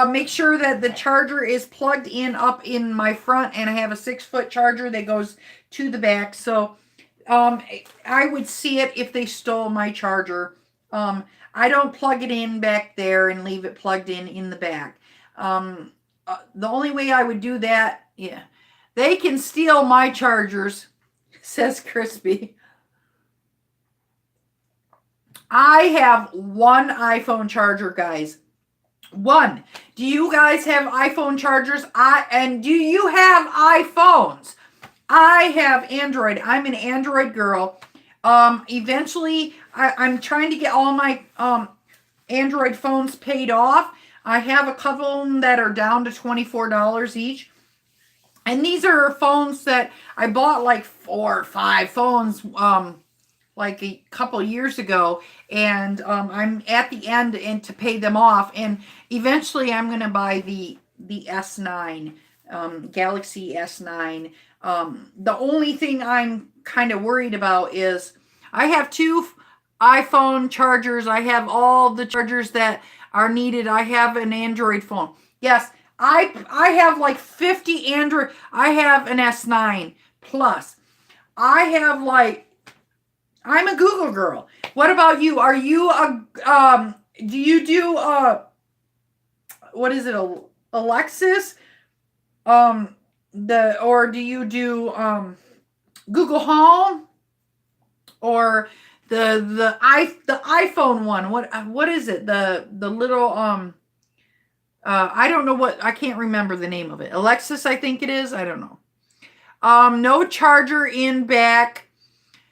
make sure that the charger is plugged in up in my front, and I have a 6-foot charger that goes to the back. So I would see it if they stole my charger. I don't plug it in back there and leave it plugged in the back. The only way I would do that, yeah, they can steal my chargers, says Crispy. I have one iPhone charger, guys. One. Do you guys have iPhone chargers? And do you have iPhones? I have Android. I'm an Android girl. Eventually, I'm trying to get all my Android phones paid off. I have a couple of them that are down to $24 each. And these are phones that I bought like 4 or 5 phones like a couple years ago, and I'm at the end and to pay them off, and eventually I'm going to buy the S9, Galaxy S9. The only thing I'm kind of worried about is I have 2 iPhone chargers. I have all the chargers that are needed. I have an Android phone. Yes, I have like 50 Android. I have an S9 Plus. I have like, I'm a Google girl. What about you? Are you a do you do what is it, Alexis? Or do you do Google Home, or the iPhone one? What is it? The little I don't know what, I can't remember the name of it. Alexis, I think it is. I don't know. No charger in back.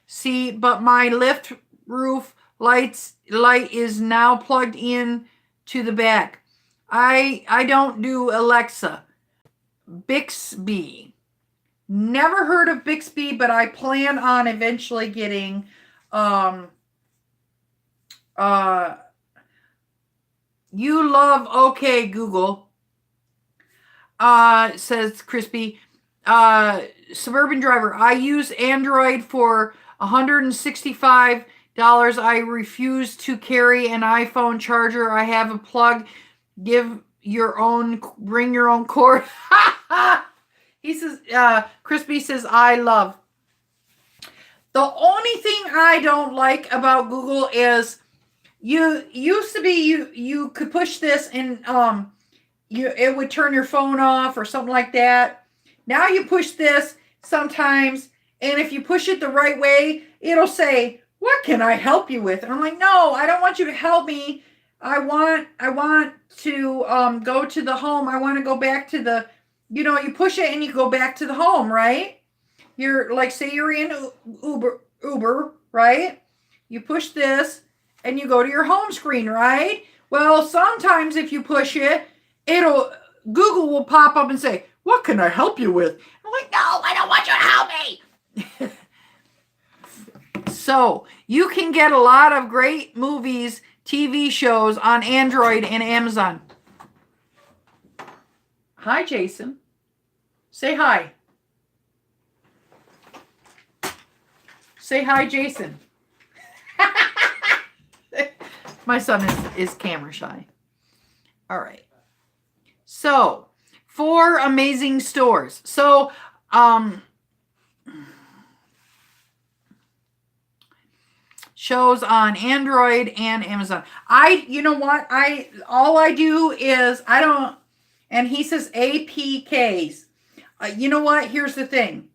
See, but my Lyft roof light is now plugged in to the back. I don't do Alexa. Bixby. Never heard of Bixby, but I plan on eventually getting you love okay Google. Says Crispy. Suburban driver. I use Android for $165. I refuse to carry an iPhone charger. I have a plug. Bring your own cord. He says, Crispy says, I love. The only thing I don't like about Google is you could push this and it would turn your phone off or something like that. Now you push this sometimes, and if you push it the right way, it'll say, what can I help you with? And I'm like, no, I don't want you to help me. I want to go to the home. I want to go back to the, you push it and you go back to the home, right? You're like, say you're in Uber, right? You push this and you go to your home screen, right? Well, sometimes if you push it, Google will pop up and say, what can I help you with? I'm like, no, I don't want you to help me. So you can get a lot of great movies, TV shows on Android and Amazon. Hi, Jason. Say hi. Say hi, Jason. My son is camera shy. All right. So, 4 amazing stores. So, shows on Android and Amazon. You know what? All I do is And he says APKs. You know what? Here's the thing.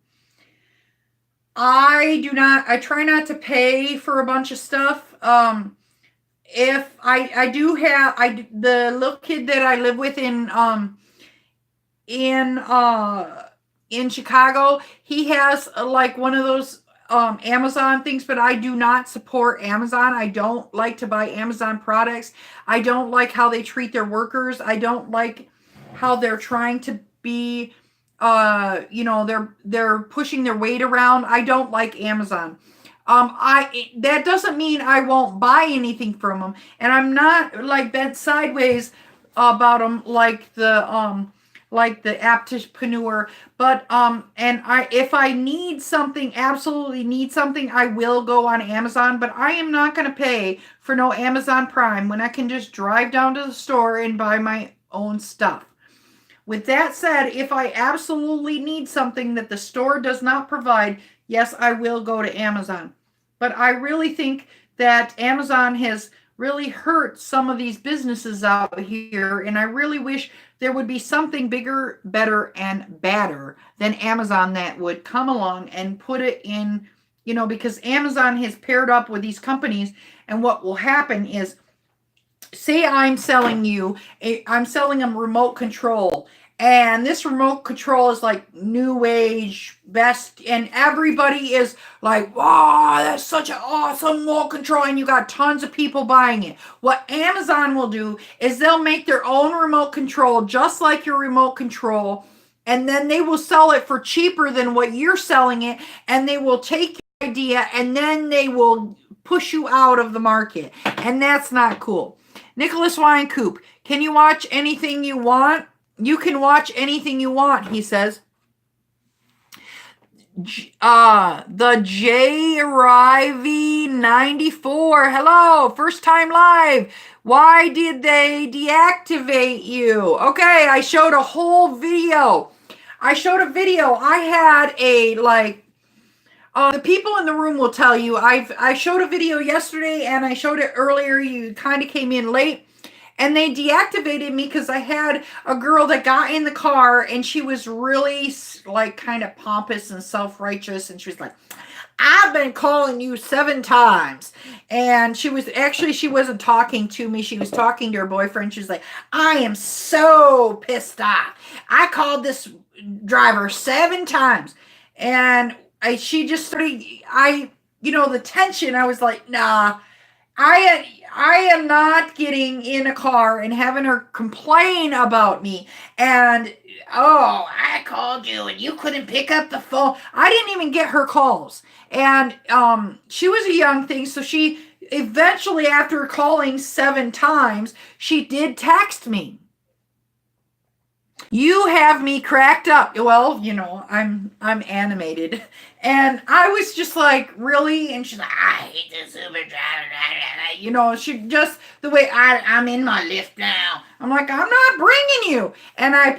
I try not to pay for a bunch of stuff. If I do have, the little kid that I live with in in Chicago, he has like one of those Amazon things, but I do not support Amazon. I don't like to buy Amazon products. I don't like how they treat their workers. I don't like how they're trying to be they're pushing their weight around. I don't like Amazon. That doesn't mean I won't buy anything from them, and I'm not like bent sideways about them like the aptipreneur. But and I if I need something, absolutely need something, I will go on Amazon. But I am not going to pay for no Amazon Prime when I can just drive down to the store and buy my own stuff. With that said, if I absolutely need something that the store does not provide, yes, I will go to Amazon. But I really think that Amazon has really hurt some of these businesses out here, and I really wish there would be something bigger, better, and badder than Amazon that would come along and put it in, because Amazon has paired up with these companies, and what will happen is, say I'm selling them remote control, and this remote control is like new age best, and everybody is like, wow, that's such an awesome remote control, and you got tons of people buying it. What Amazon will do is they'll make their own remote control just like your remote control, and then they will sell it for cheaper than what you're selling it, and they will take your idea and then they will push you out of the market, and that's not cool. Nicholas Weincoop, can you watch anything you want? You can watch anything you want, he says. The J Rivey 94. Hello, first time live. Why did they deactivate you? Okay, I showed a whole video. I had the people in the room will tell you. I showed a video yesterday and I showed it earlier. You kind of came in late. And they deactivated me because I had a girl that got in the car and she was really like kind of pompous and self-righteous. And she was like, I've been calling you 7 times. And she wasn't talking to me. She was talking to her boyfriend. She was like, I am so pissed off. I called this driver 7 times. And she just started, the tension, I was like, nah, I am not getting in a car and having her complain about me. And, oh, I called you and you couldn't pick up the phone. I didn't even get her calls. And she was a young thing, so she eventually, after calling 7 times, she did text me. You have me cracked up. Well, I'm animated. And I was just like, really? And she's like, I hate this Uber driver. She just, the way I'm in my Lyft now. I'm like, I'm not bringing you. And I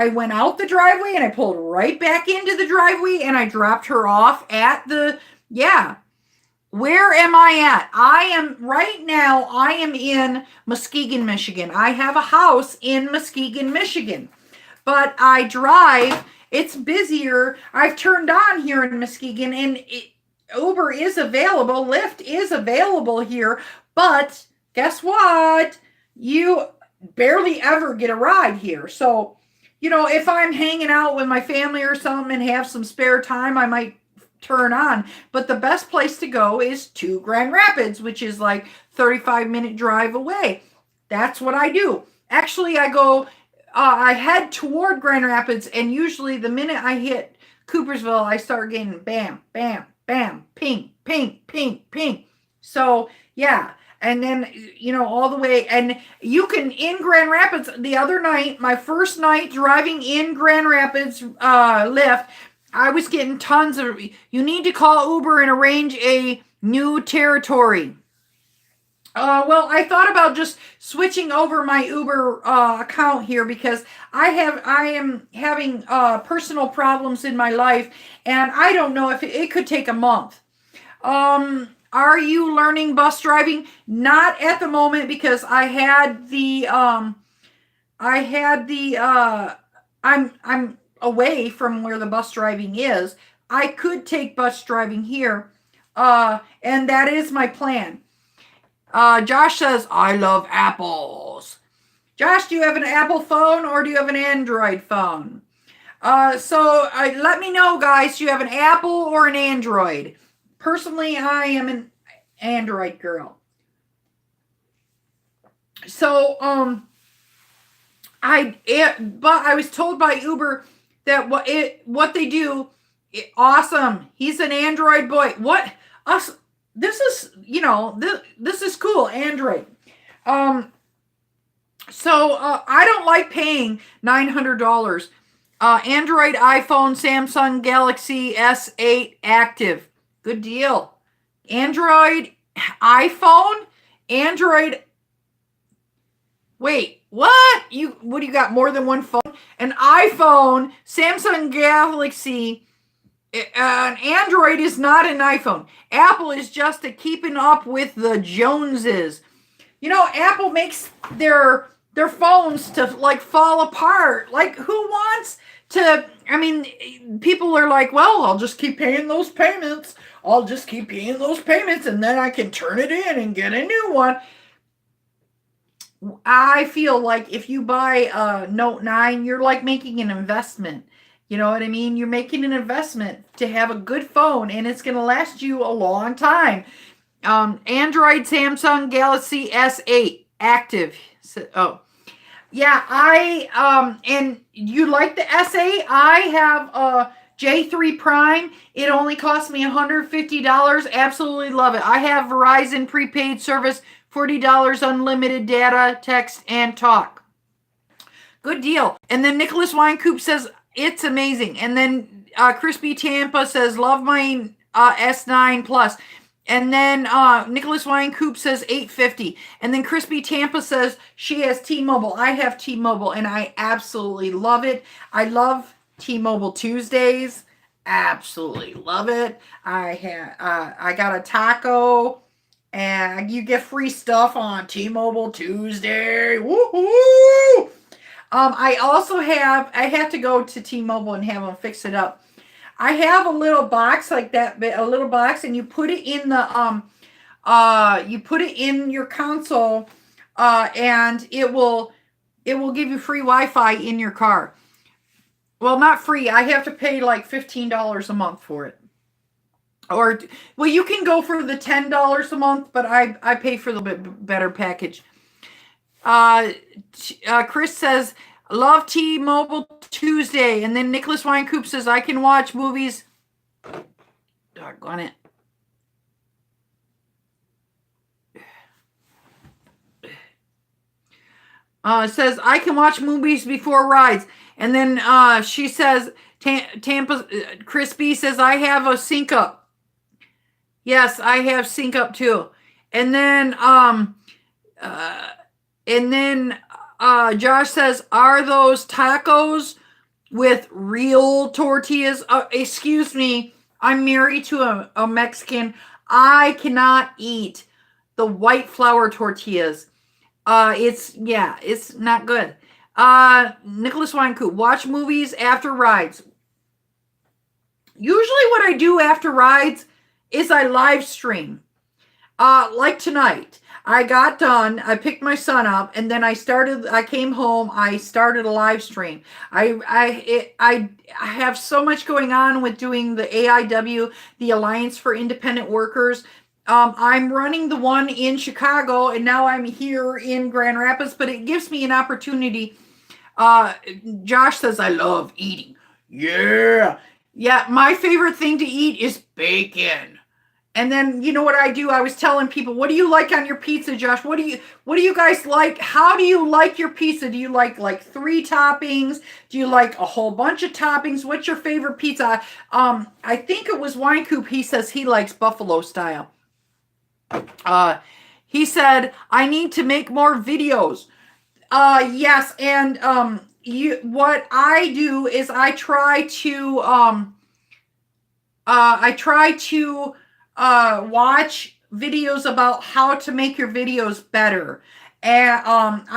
went out the driveway and I pulled right back into the driveway and I dropped her off at where am I at? Right now, I am in Muskegon, Michigan. I have a house in Muskegon, Michigan. But I drive, it's busier. I've turned on here in Muskegon, and Uber is available. Lyft is available here. But guess what? You barely ever get a ride here. So, if I'm hanging out with my family or something and have some spare time, I might turn on. But the best place to go is to Grand Rapids, which is like 35-minute drive away. That's what I do. Actually, I head toward Grand Rapids, and usually the minute I hit Coopersville, I start getting bam, bam, bam, ping, ping, ping, ping. So yeah. And then, all the way, and you can, in Grand Rapids, the other night, my first night driving in Grand Rapids, Lyft, I was getting tons of, you need to call Uber and arrange a new territory. Well, I thought about just switching over my Uber account here because I am having personal problems in my life, and I don't know if it could take a month. Are you learning bus driving? Not at the moment because I had the I had the I'm away from where the bus driving is. I could take bus driving here. And that is my plan. Josh says, I love apples. Josh, do you have an Apple phone or do you have an Android phone? Let me know, guys. Do you have an Apple or an Android? Personally, I am an Android girl. So, but I was told by Uber that what they do, awesome. He's an Android boy. What us? This is this is cool. Android. I don't like paying $900. Android, iPhone, Samsung Galaxy S8 active. Good deal. Android, iPhone, Android. Wait, what? What do you got? More than one phone? An iPhone, Samsung Galaxy. An Android is not an iPhone. Apple is just a keeping up with the Joneses. Apple makes their phones to like fall apart. Like, who wants to? I mean, people are like, well, I'll just keep paying those payments. And then I can turn it in and get a new one. I feel like if you buy a Note 9, you're like making an investment. You know what I mean? You're making an investment to have a good phone, and it's going to last you a long time. Android, Samsung Galaxy S8 active. Yeah, and you like the S8? I have a J3 Prime. It only cost me $150. Absolutely love it. I have Verizon prepaid service, $40 unlimited data, text, and talk. Good deal. And then Nicholas Winecoop says, it's amazing. And then Crispy Tampa says, love my S9 Plus. And then Nicholas Winecoop says $850. And then Crispy Tampa says she has T-Mobile. I have T-Mobile, and I absolutely love it. I love T-Mobile Tuesdays. Absolutely love it. I got a taco, and you get free stuff on T-Mobile Tuesday. Woohoo! I also I have to go to T-Mobile and have them fix it up. I have a little box like that, a little box, and you put it in the you put it in your console, and it will give you free Wi-Fi in your car. Well, not free. I have to pay like $15 a month for it. Or, well, you can go for the $10 a month, but I pay for the bit better package. Chris says, love T-Mobile Tuesday. And then Nicholas Winecoop says, I can watch movies. Doggone it. Says, I can watch movies before rides. And then she says, Tampa, Crispy says, I have a sync up. Yes, I have sync up too. And then Josh says, are those tacos with real tortillas? Excuse me, I'm married to a Mexican. I cannot eat the white flour tortillas. It's not good. Nicholas Winecoop, watch movies after rides. Usually what I do after rides is I live stream. Like tonight. I got done, I picked my son up, and then I came home, I started a live stream. I have so much going on with doing the AIW, the Alliance for Independent Workers. I'm running the one in Chicago, and now I'm here in Grand Rapids, but it gives me an opportunity. Josh says, I love eating. Yeah. Yeah, my favorite thing to eat is bacon. And then, you know what I do? I was telling people, what do you like on your pizza, Josh? What do you guys like? How do you like your pizza? Do you like 3 toppings? Do you like a whole bunch of toppings? What's your favorite pizza? I think it was Winecoop. He says he likes buffalo style. He said, I need to make more videos. Yes, and what I do is I try to watch videos about how to make your videos better. And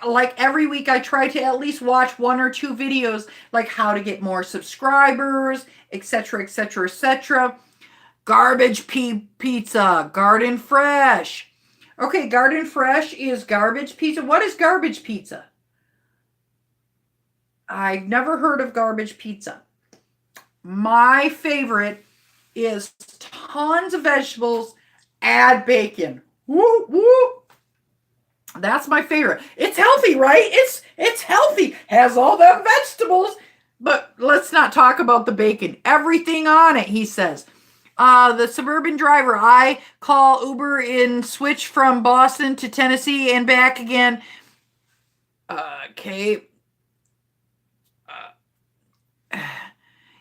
like every week I try to at least watch 1 or 2 videos, like how to get more subscribers, etc., etc., etc. Garbage pizza, Garden Fresh. Okay, Garden Fresh is garbage pizza. What is garbage pizza? I've never heard of garbage pizza. My favorite is tons of vegetables, add bacon. Woo, woo. That's my favorite. It's healthy, right? It's healthy. Has all the vegetables. But let's not talk about the bacon. Everything on it, he says. The suburban driver. I call Uber and switch from Boston to Tennessee and back again. Okay.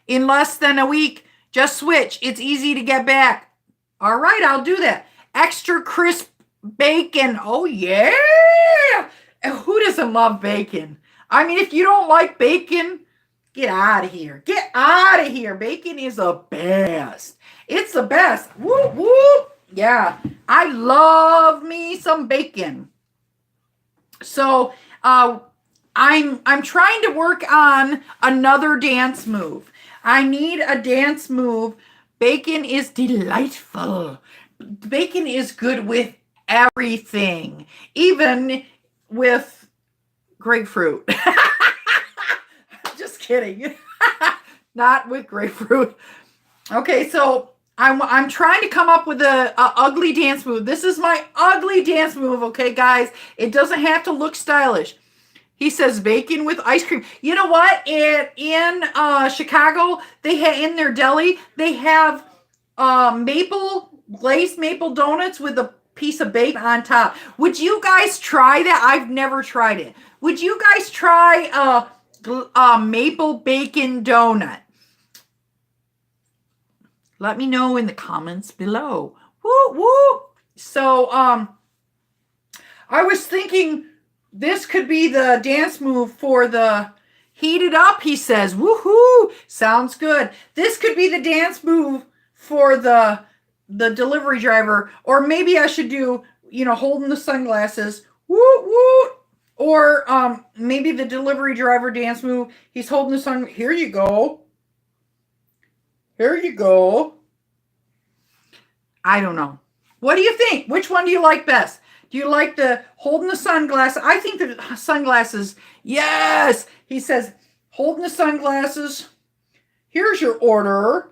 In less than a week. Just switch. It's easy to get back. All right, I'll do that. Extra crisp bacon. Oh, yeah. Who doesn't love bacon? I mean, if you don't like bacon, get out of here. Get out of here. Bacon is the best. It's the best. Whoop, whoop. Yeah, I love me some bacon. So I'm trying to work on another dance move. I need a dance move. Bacon is delightful. Bacon is good with everything, even with grapefruit. Just kidding. Not with grapefruit. Okay, so I'm trying to come up with a ugly dance move. This is my ugly dance move, okay, guys? It doesn't have to look stylish. He says bacon with ice cream. You know what? In Chicago, they have in their deli, they have glazed maple donuts with a piece of bacon on top. Would you guys try that? I've never tried it. Would you guys try a maple bacon donut? Let me know in the comments below. Woo woo. So I was thinking this could be the dance move for the heat it up, he says. Woohoo! Sounds good. This could be the dance move for the delivery driver. Or maybe I should do, holding the sunglasses. Woo woo! Or maybe the delivery driver dance move. He's holding the sun. Here you go. Here you go. I don't know. What do you think? Which one do you like best? Do you like the holding the sunglasses? I think the sunglasses, yes. He says, holding the sunglasses. Here's your order.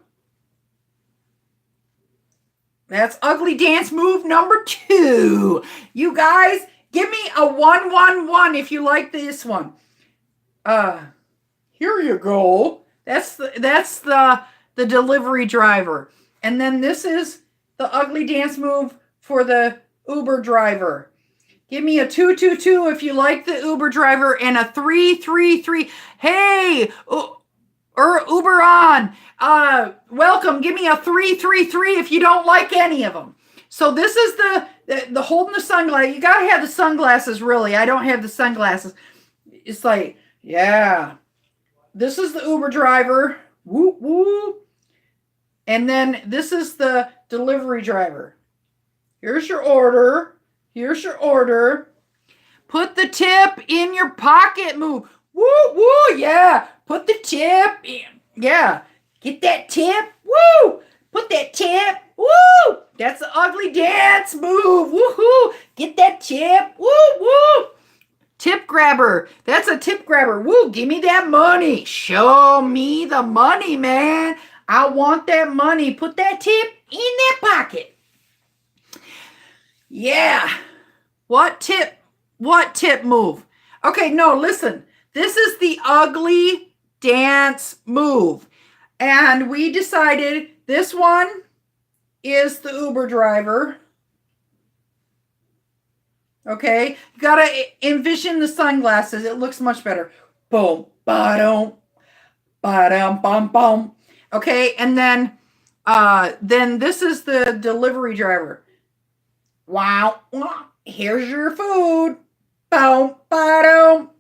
That's ugly dance move number 2. You guys, give me a 111 if you like this one. Here you go. That's the delivery driver. And then this is the ugly dance move for the Uber driver. Give me a 222 if you like the Uber driver and a 333. Hey, Uber on. Welcome. Give me a 333 if you don't like any of them. So this is the holding the sunglasses. You got to have the sunglasses, really. I don't have the sunglasses. It's like, yeah. This is the Uber driver. Whoop, whoop. And then this is the delivery driver. Here's your order. Here's your order. Put the tip in your pocket. Move. Woo, woo, yeah. Put the tip in. Yeah. Get that tip. Woo. Put that tip. Woo. That's the ugly dance move. Woohoo. Get that tip. Woo, woo. Tip grabber. That's a tip grabber. Woo, give me that money. Show me the money, man. I want that money. Put that tip in that pocket. Yeah. What tip move? Okay, no, listen. This is the ugly dance move. And we decided this one is the Uber driver. Okay, you gotta envision the sunglasses. It looks much better. Boom, ba-dum, ba-dum, bum, bum. Okay, and then this is the delivery driver. Wow, here's your food. Boom, ba-dum.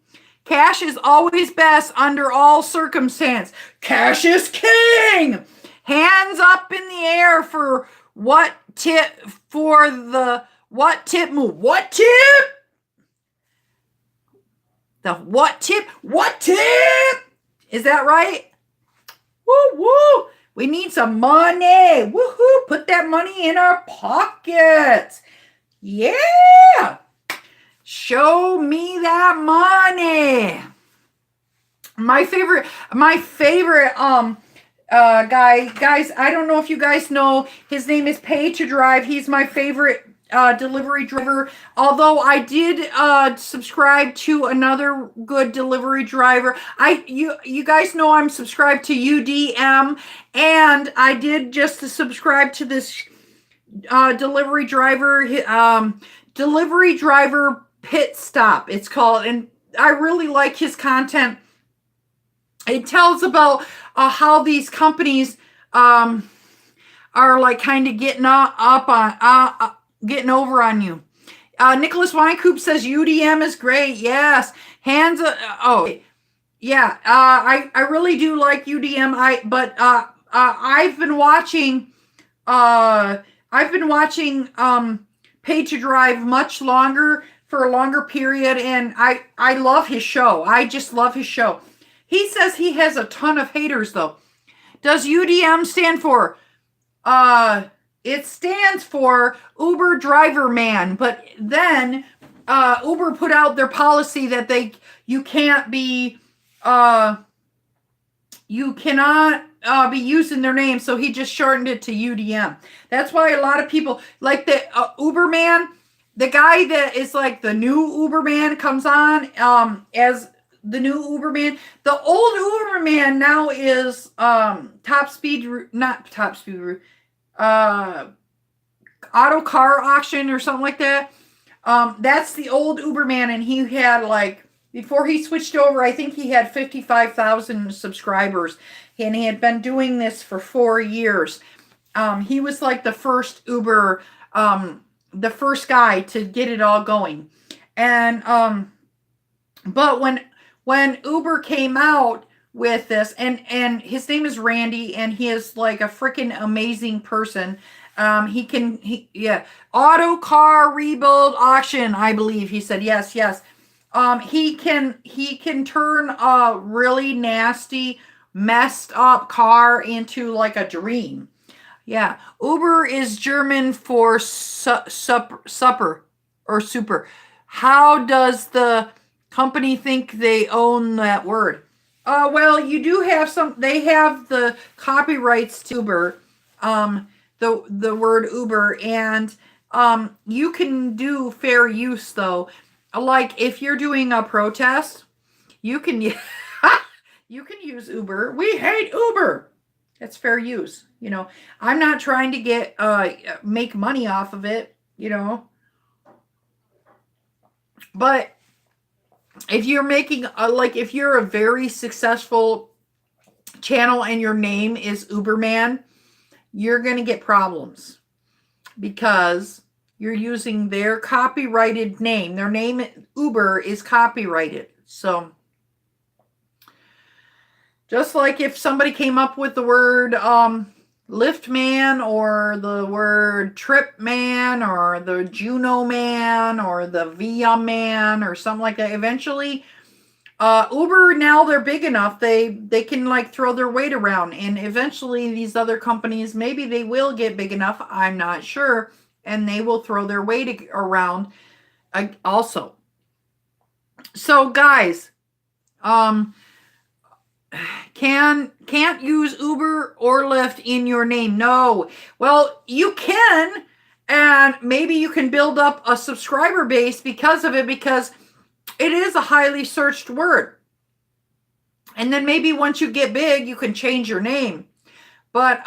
Cash is always best under all circumstance. Cash is king. Hands up in the air for what tip move? What tip? The what tip? What tip? Is that right? Woo woo! We need some money. Woohoo! Put that money in our pockets. Yeah! Show me that money. My favorite guys, I don't know if you guys know, his name is Pay to Drive. He's my favorite delivery driver. Although I did subscribe to another good delivery driver. You guys know I'm subscribed to UDM, and I did just subscribe to this delivery driver pit stop, it's called, and I really like his content. It tells about how these companies are like kind of getting getting over on you. Nicholas Weinkoop says UDM is great. Yes, yeah. I really do like UDM. I've been watching Pay to Drive much longer, for a longer period, and I love his show. I just love his show. He says he has a ton of haters though. Does UDM stand for? It stands for Uber Driver Man, but then Uber put out their policy that you cannot be using their name, so he just shortened it to UDM. That's why a lot of people like the Uber Man, the guy that is like the new Uber Man comes on as the new Uber Man. The old Uber Man now is Auto Car Auction or something like that. That's the old Uber Man, and he had like, before he switched over, I think he had 55,000 subscribers, and he had been doing this for 4 years. He was like the first Uber, the first guy to get it all going. And but when Uber came out with this, and his name is Randy, and he is like a freaking amazing person. Auto car rebuild auction, I believe he said. Yes. He can turn a really nasty, messed up car into like a dream. Yeah. Uber is German for supper or super. How does the company think they own that word? Well, you do have they have the copyrights to Uber, the word Uber, and you can do fair use though. Like if you're doing a protest, you can you can use Uber. We hate Uber. That's fair use. I'm not trying to make money off of it, But if you're making if you're a very successful channel and your name is Uberman, you're going to get problems because you're using their copyrighted name. Their name Uber is copyrighted. So just like if somebody came up with the word Lyft Man or the word Tryp Man or the Juno Man or the Via Man or something like that, eventually Uber, now they're big enough, they can like throw their weight around, and eventually these other companies, maybe they will get big enough, I'm not sure, and they will throw their weight around also. So guys, can't use Uber or Lyft in your name. No. Well, you can, and maybe you can build up a subscriber base because of it, because it is a highly searched word. And then maybe once you get big, you can change your name. But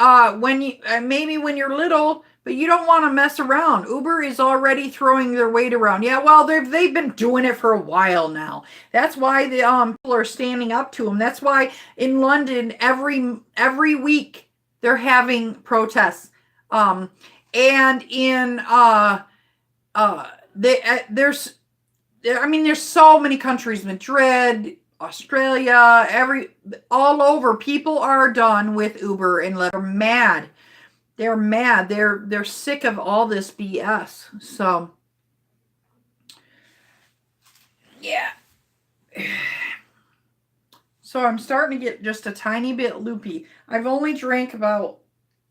maybe when you're little, but you don't want to mess around. Uber is already throwing their weight around. Yeah, well, they've been doing it for a while now. That's why the people are standing up to them. That's why in London every week they're having protests. And in there's so many countries, Madrid, Australia, all over. People are done with Uber and Lyft. They're mad. They're mad. They're sick of all this BS. So yeah. So I'm starting to get just a tiny bit loopy. I've only drank about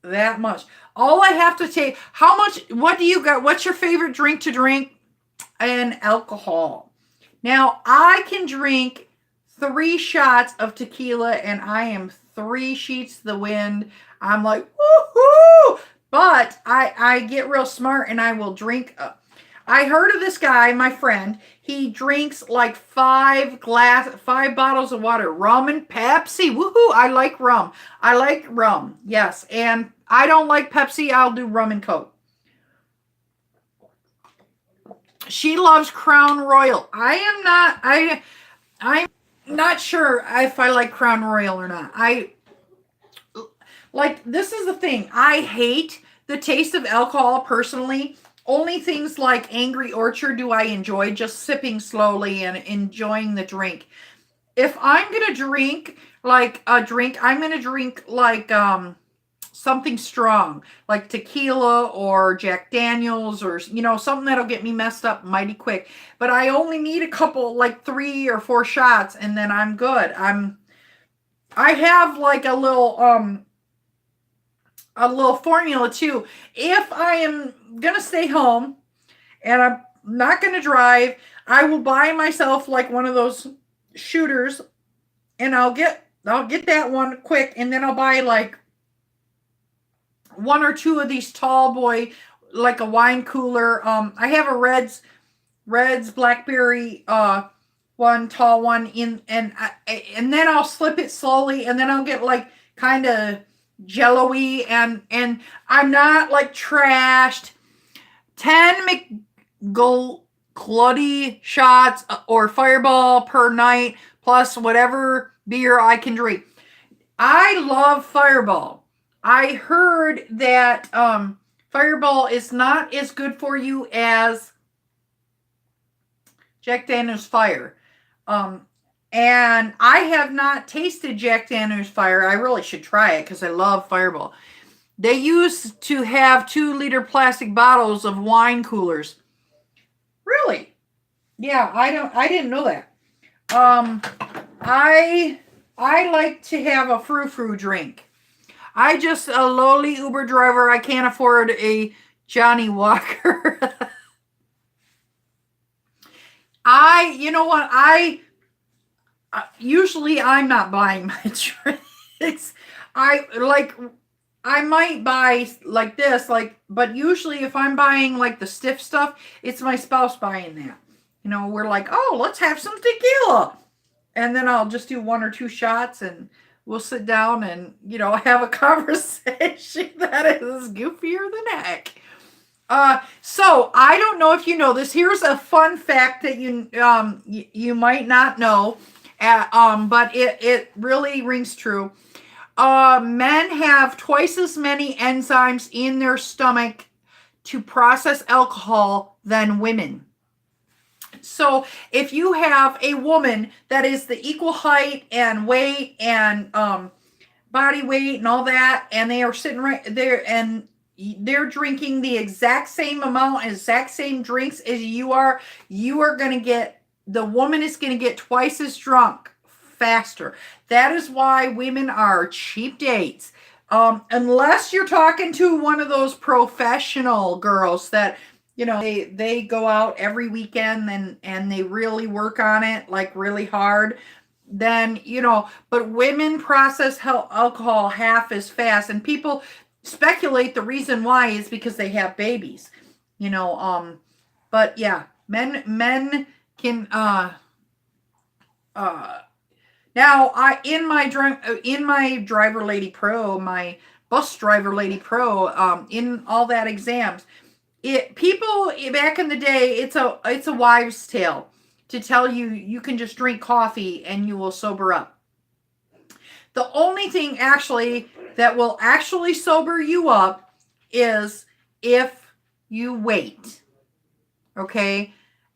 that much. All I have to take, how much, what do you got? What's your favorite drink to drink? And alcohol. Now, I can drink 3 shots of tequila and I am 3 sheets to the wind. I'm like, woohoo! But I get real smart and I will drink. I heard of this guy, my friend. He drinks like 5 bottles of water, rum and Pepsi. Woohoo! I like rum. I like rum. Yes, and I don't like Pepsi. I'll do rum and Coke. She loves Crown Royal. I'm not sure if I like Crown Royal or not. This is the thing. I hate the taste of alcohol personally. Only things like Angry Orchard do I enjoy, just sipping slowly and enjoying the drink. If I'm going to drink like a drink, I'm going to drink like something strong, like tequila or Jack Daniels or, something that'll get me messed up mighty quick. But I only need a couple, like 3 or 4 shots, and then I'm good. I have like a little formula too. If I am gonna stay home and I'm not gonna drive, I will buy myself like one of those shooters, and I'll get that one quick, and then I'll buy like 1 or 2 of these tall boy, like a wine cooler. I have a Red's blackberry one tall one in, and then I'll slip it slowly, and then I'll get like kind of jello-y, and I'm not like trashed. 10 McGlutty shots or Fireball per night, plus whatever beer I can drink. I love Fireball. I heard that Fireball is not as good for you as Jack Daniel's Fire. And I have not tasted Jack Daniel's Fire. I really should try it because I love Fireball. They used to have 2-liter plastic bottles of wine coolers. Really? Yeah, I didn't know that. I like to have a frou-frou drink. I just a lowly Uber driver. I can't afford a Johnny Walker. You know what? Usually I'm not buying my drinks. I might buy like this, but usually if I'm buying like the stiff stuff, it's my spouse buying that. We're like, oh, let's have some tequila. And then I'll just do 1 or 2 shots and we'll sit down and, have a conversation that is goofier than heck. So I don't know if you know this. Here's a fun fact that you might not know, but it really rings true. Men have twice as many enzymes in their stomach to process alcohol than women. So if you have a woman that is the equal height and weight and body weight and all that, and they are sitting right there and they're drinking the exact same amount, exact same drinks as you are going to get, the woman is going to get twice as drunk faster. That is why women are cheap dates. Unless you're talking to one of those professional girls that, they go out every weekend and they really work on it, like really hard, then, but women process alcohol half as fast, and people speculate the reason why is because they have babies, but yeah, men can, now in my DriverLadyPro, my bus DriverLadyPro, in all that exams, people back in the day, it's a wives' tale to tell you can just drink coffee and you will sober up. The only thing actually that will actually sober you up is if you wait. Okay?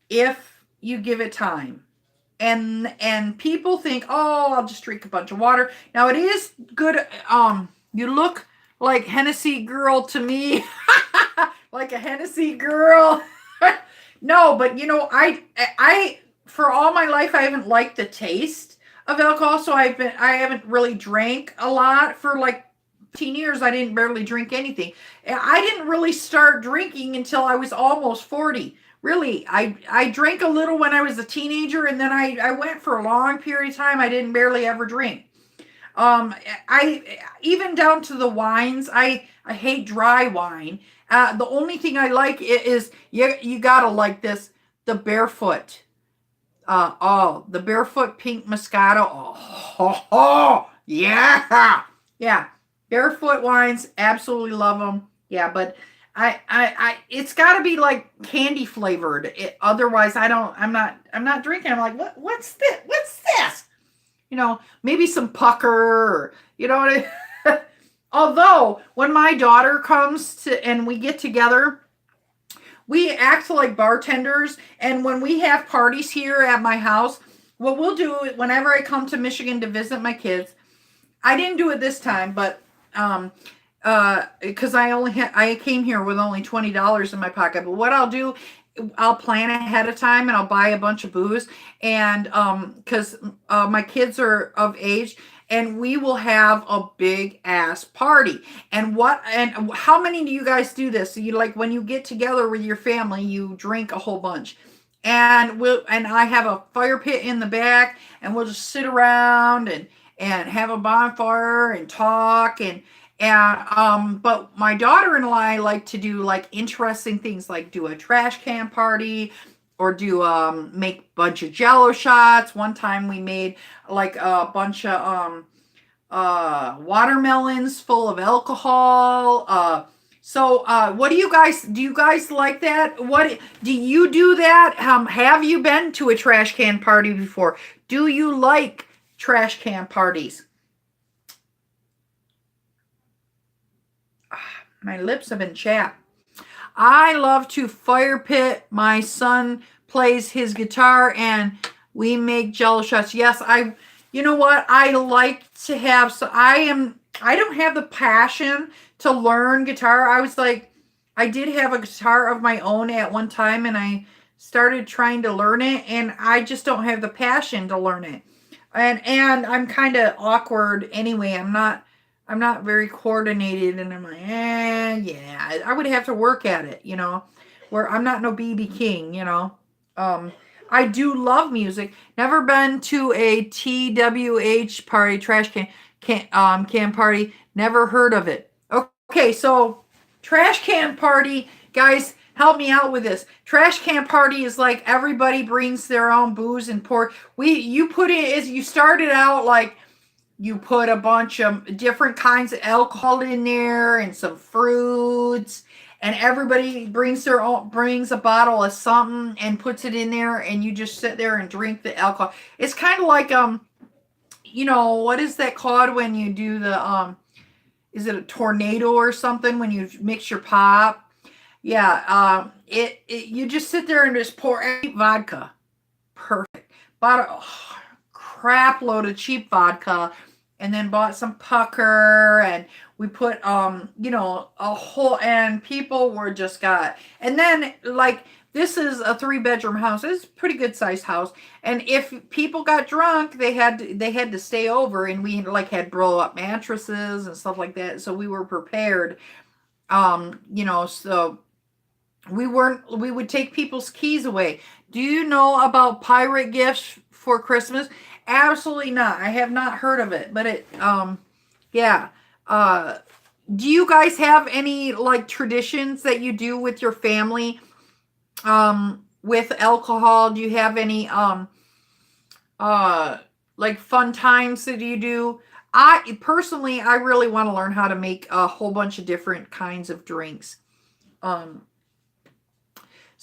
If you give it time. And people think, oh, I'll just drink a bunch of water. Now it is good. You look like Hennessy girl to me. Like a Hennessy girl. No, but for all my life, I haven't liked the taste of alcohol, so I haven't really drank a lot for like 15 years. I didn't barely drink anything. I didn't really start drinking until I was almost 40. Really, I drank a little when I was a teenager, and then I went for a long period of time. I didn't barely ever drink. Um, I even down to the wines. I hate dry wine. The only thing I like is you gotta like this, the barefoot. The barefoot pink Moscato. Yeah, yeah. Barefoot wines, absolutely love them. Yeah, but it's got to be like candy flavored. Otherwise, I don't. I'm not drinking. I'm like, what's this? What's this? Maybe some pucker. Or, what Although when my daughter comes to and we get together, we act like bartenders, and when we have parties here at my house, what we'll do whenever I come to Michigan to visit my kids, I didn't do it this time, but because I came here with only $20 in my pocket. But what I'll do, I'll plan ahead of time and I'll buy a bunch of booze, and because my kids are of age, and we will have a big ass party. And how many do you guys do this? So you, like, when you get together with your family, you drink a whole bunch. And I have a fire pit in the back, and we'll just sit around and have a bonfire and talk, but my daughter and I like to do like interesting things, like do a trash can party, or do make a bunch of jello shots. One time we made like a bunch of watermelons full of alcohol. What do you guys like that? What do you do that? Have you been to a trash can party before? Do you like trash can parties? My lips have been chapped. I love to fire pit. My son plays his guitar and we make jello shots. Yes, you know what? I like to have, so I don't have the passion to learn guitar. I did have a guitar of my own at one time, and I started trying to learn it, and I just don't have the passion to learn it. And I'm kind of awkward anyway. I'm not very coordinated, and I'm like, yeah, I would have to work at it, where I'm not no BB King, I do love music. Never been to a TWH party, can party. Never heard of it. Okay, so trash can party, guys, help me out with this. Trash can party is like everybody brings their own booze and pour. You started out like, you put a bunch of different kinds of alcohol in there and some fruits, and everybody brings a bottle of something and puts it in there, and you just sit there and drink the alcohol. It's kind of like what is that called when you do the is it a tornado or something when you mix your pop? Yeah, you just sit there and just pour vodka. Perfect. Bought a crap load of cheap vodka, and then bought some pucker, and we put a whole, and people were just and then, like, this is a 3-bedroom house. It's a pretty good sized house, and if people got drunk, they had to stay over, and we like had blow up mattresses and stuff like that, so we were prepared. So we would take people's keys away. Do you know about pirate gifts for Christmas? Absolutely not. I have not heard of it, but yeah. Do you guys have any like traditions that you do with your family, with alcohol? Do you have any, like fun times that you do? I really want to learn how to make a whole bunch of different kinds of drinks.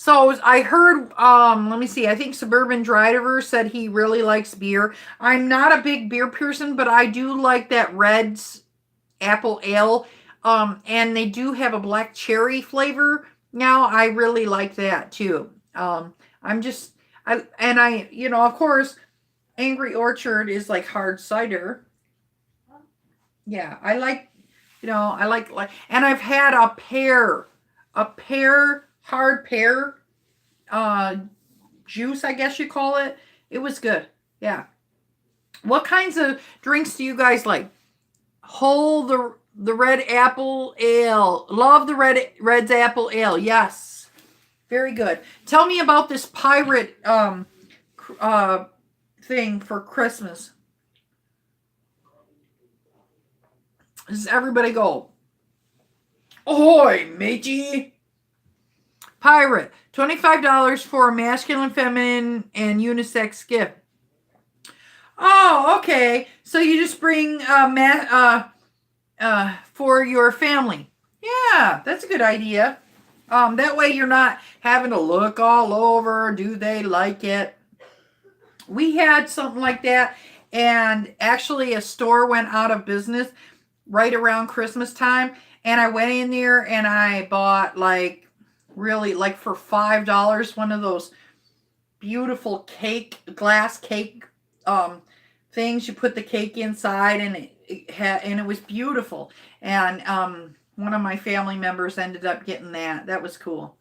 So I heard, let me see, I think Suburban Driver said he really likes beer. I'm not a big beer person, but I do like that Red's apple ale. And they do have a black cherry flavor now. I really like that too. Of course, Angry Orchard is like hard cider. Yeah, I like, and I've had a hard pear, juice, I guess you call it. It was good. Yeah. What kinds of drinks do you guys like? The red apple ale. Love the red's apple ale. Yes. Very good. Tell me about this pirate thing for Christmas. Does everybody go? Ahoy, matey. Pirate. $25 for a masculine, feminine, and unisex gift. Oh, okay. So you just bring for your family. Yeah, that's a good idea. That way you're not having to look all over. Do they like it? We had something like that, and actually a store went out of business right around Christmas time, and I went in there and I bought really for $5 one of those beautiful glass cake things. You put the cake inside, and it was beautiful. And one of my family members ended up getting that. That was cool.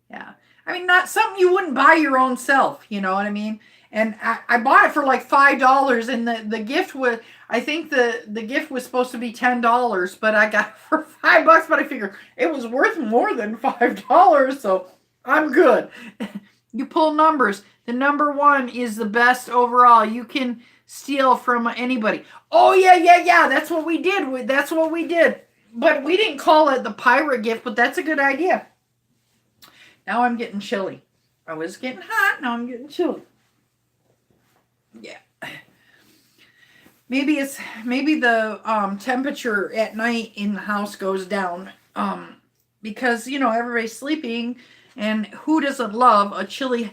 Yeah. I mean, not something you wouldn't buy your own self, you know what I mean? And I bought it for like $5, and the gift was, I think the gift was supposed to be $10, but I got it for $5, but I figured it was worth more than $5, so I'm good. You pull numbers. The number 1 is the best overall. You can steal from anybody. Oh, yeah. That's what we did. That's what we did. But we didn't call it the pirate gift, but that's a good idea. Now I'm getting chilly. I was getting hot. Now I'm getting chilly. Yeah. Maybe the temperature at night in the house goes down. Because, everybody's sleeping, and who doesn't love a chilly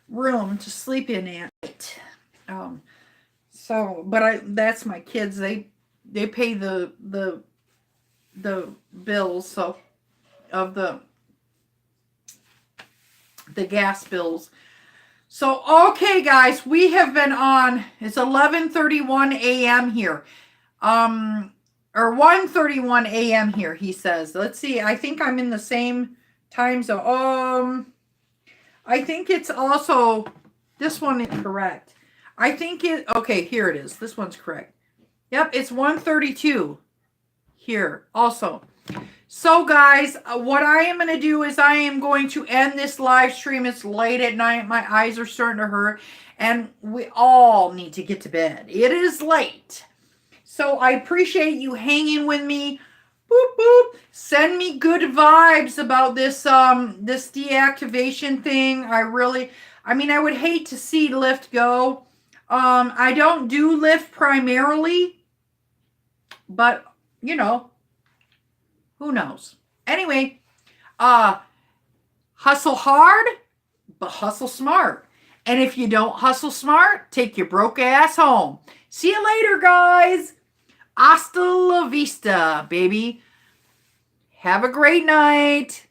room to sleep in at night? That's my kids. They pay the bills, so of the gas bills. So, okay, guys, we have been on, it's 11:31 a.m. here. Or 1:31 a.m. here, he says. Let's see, I think I'm in the same time zone. I think it's also, this one is correct. Okay, here it is. This one's correct. Yep, it's 1:32 here also. So, guys, what I am going to do is I am going to end this live stream. It's late at night. My eyes are starting to hurt, and we all need to get to bed. It is late. So, I appreciate you hanging with me. Boop, boop. Send me good vibes about this this deactivation thing. I would hate to see Lyft go. I don't do Lyft primarily, but, who knows? Anyway, hustle hard, but hustle smart. And if you don't hustle smart, take your broke ass home. See you later, guys. Hasta la vista, baby. Have a great night.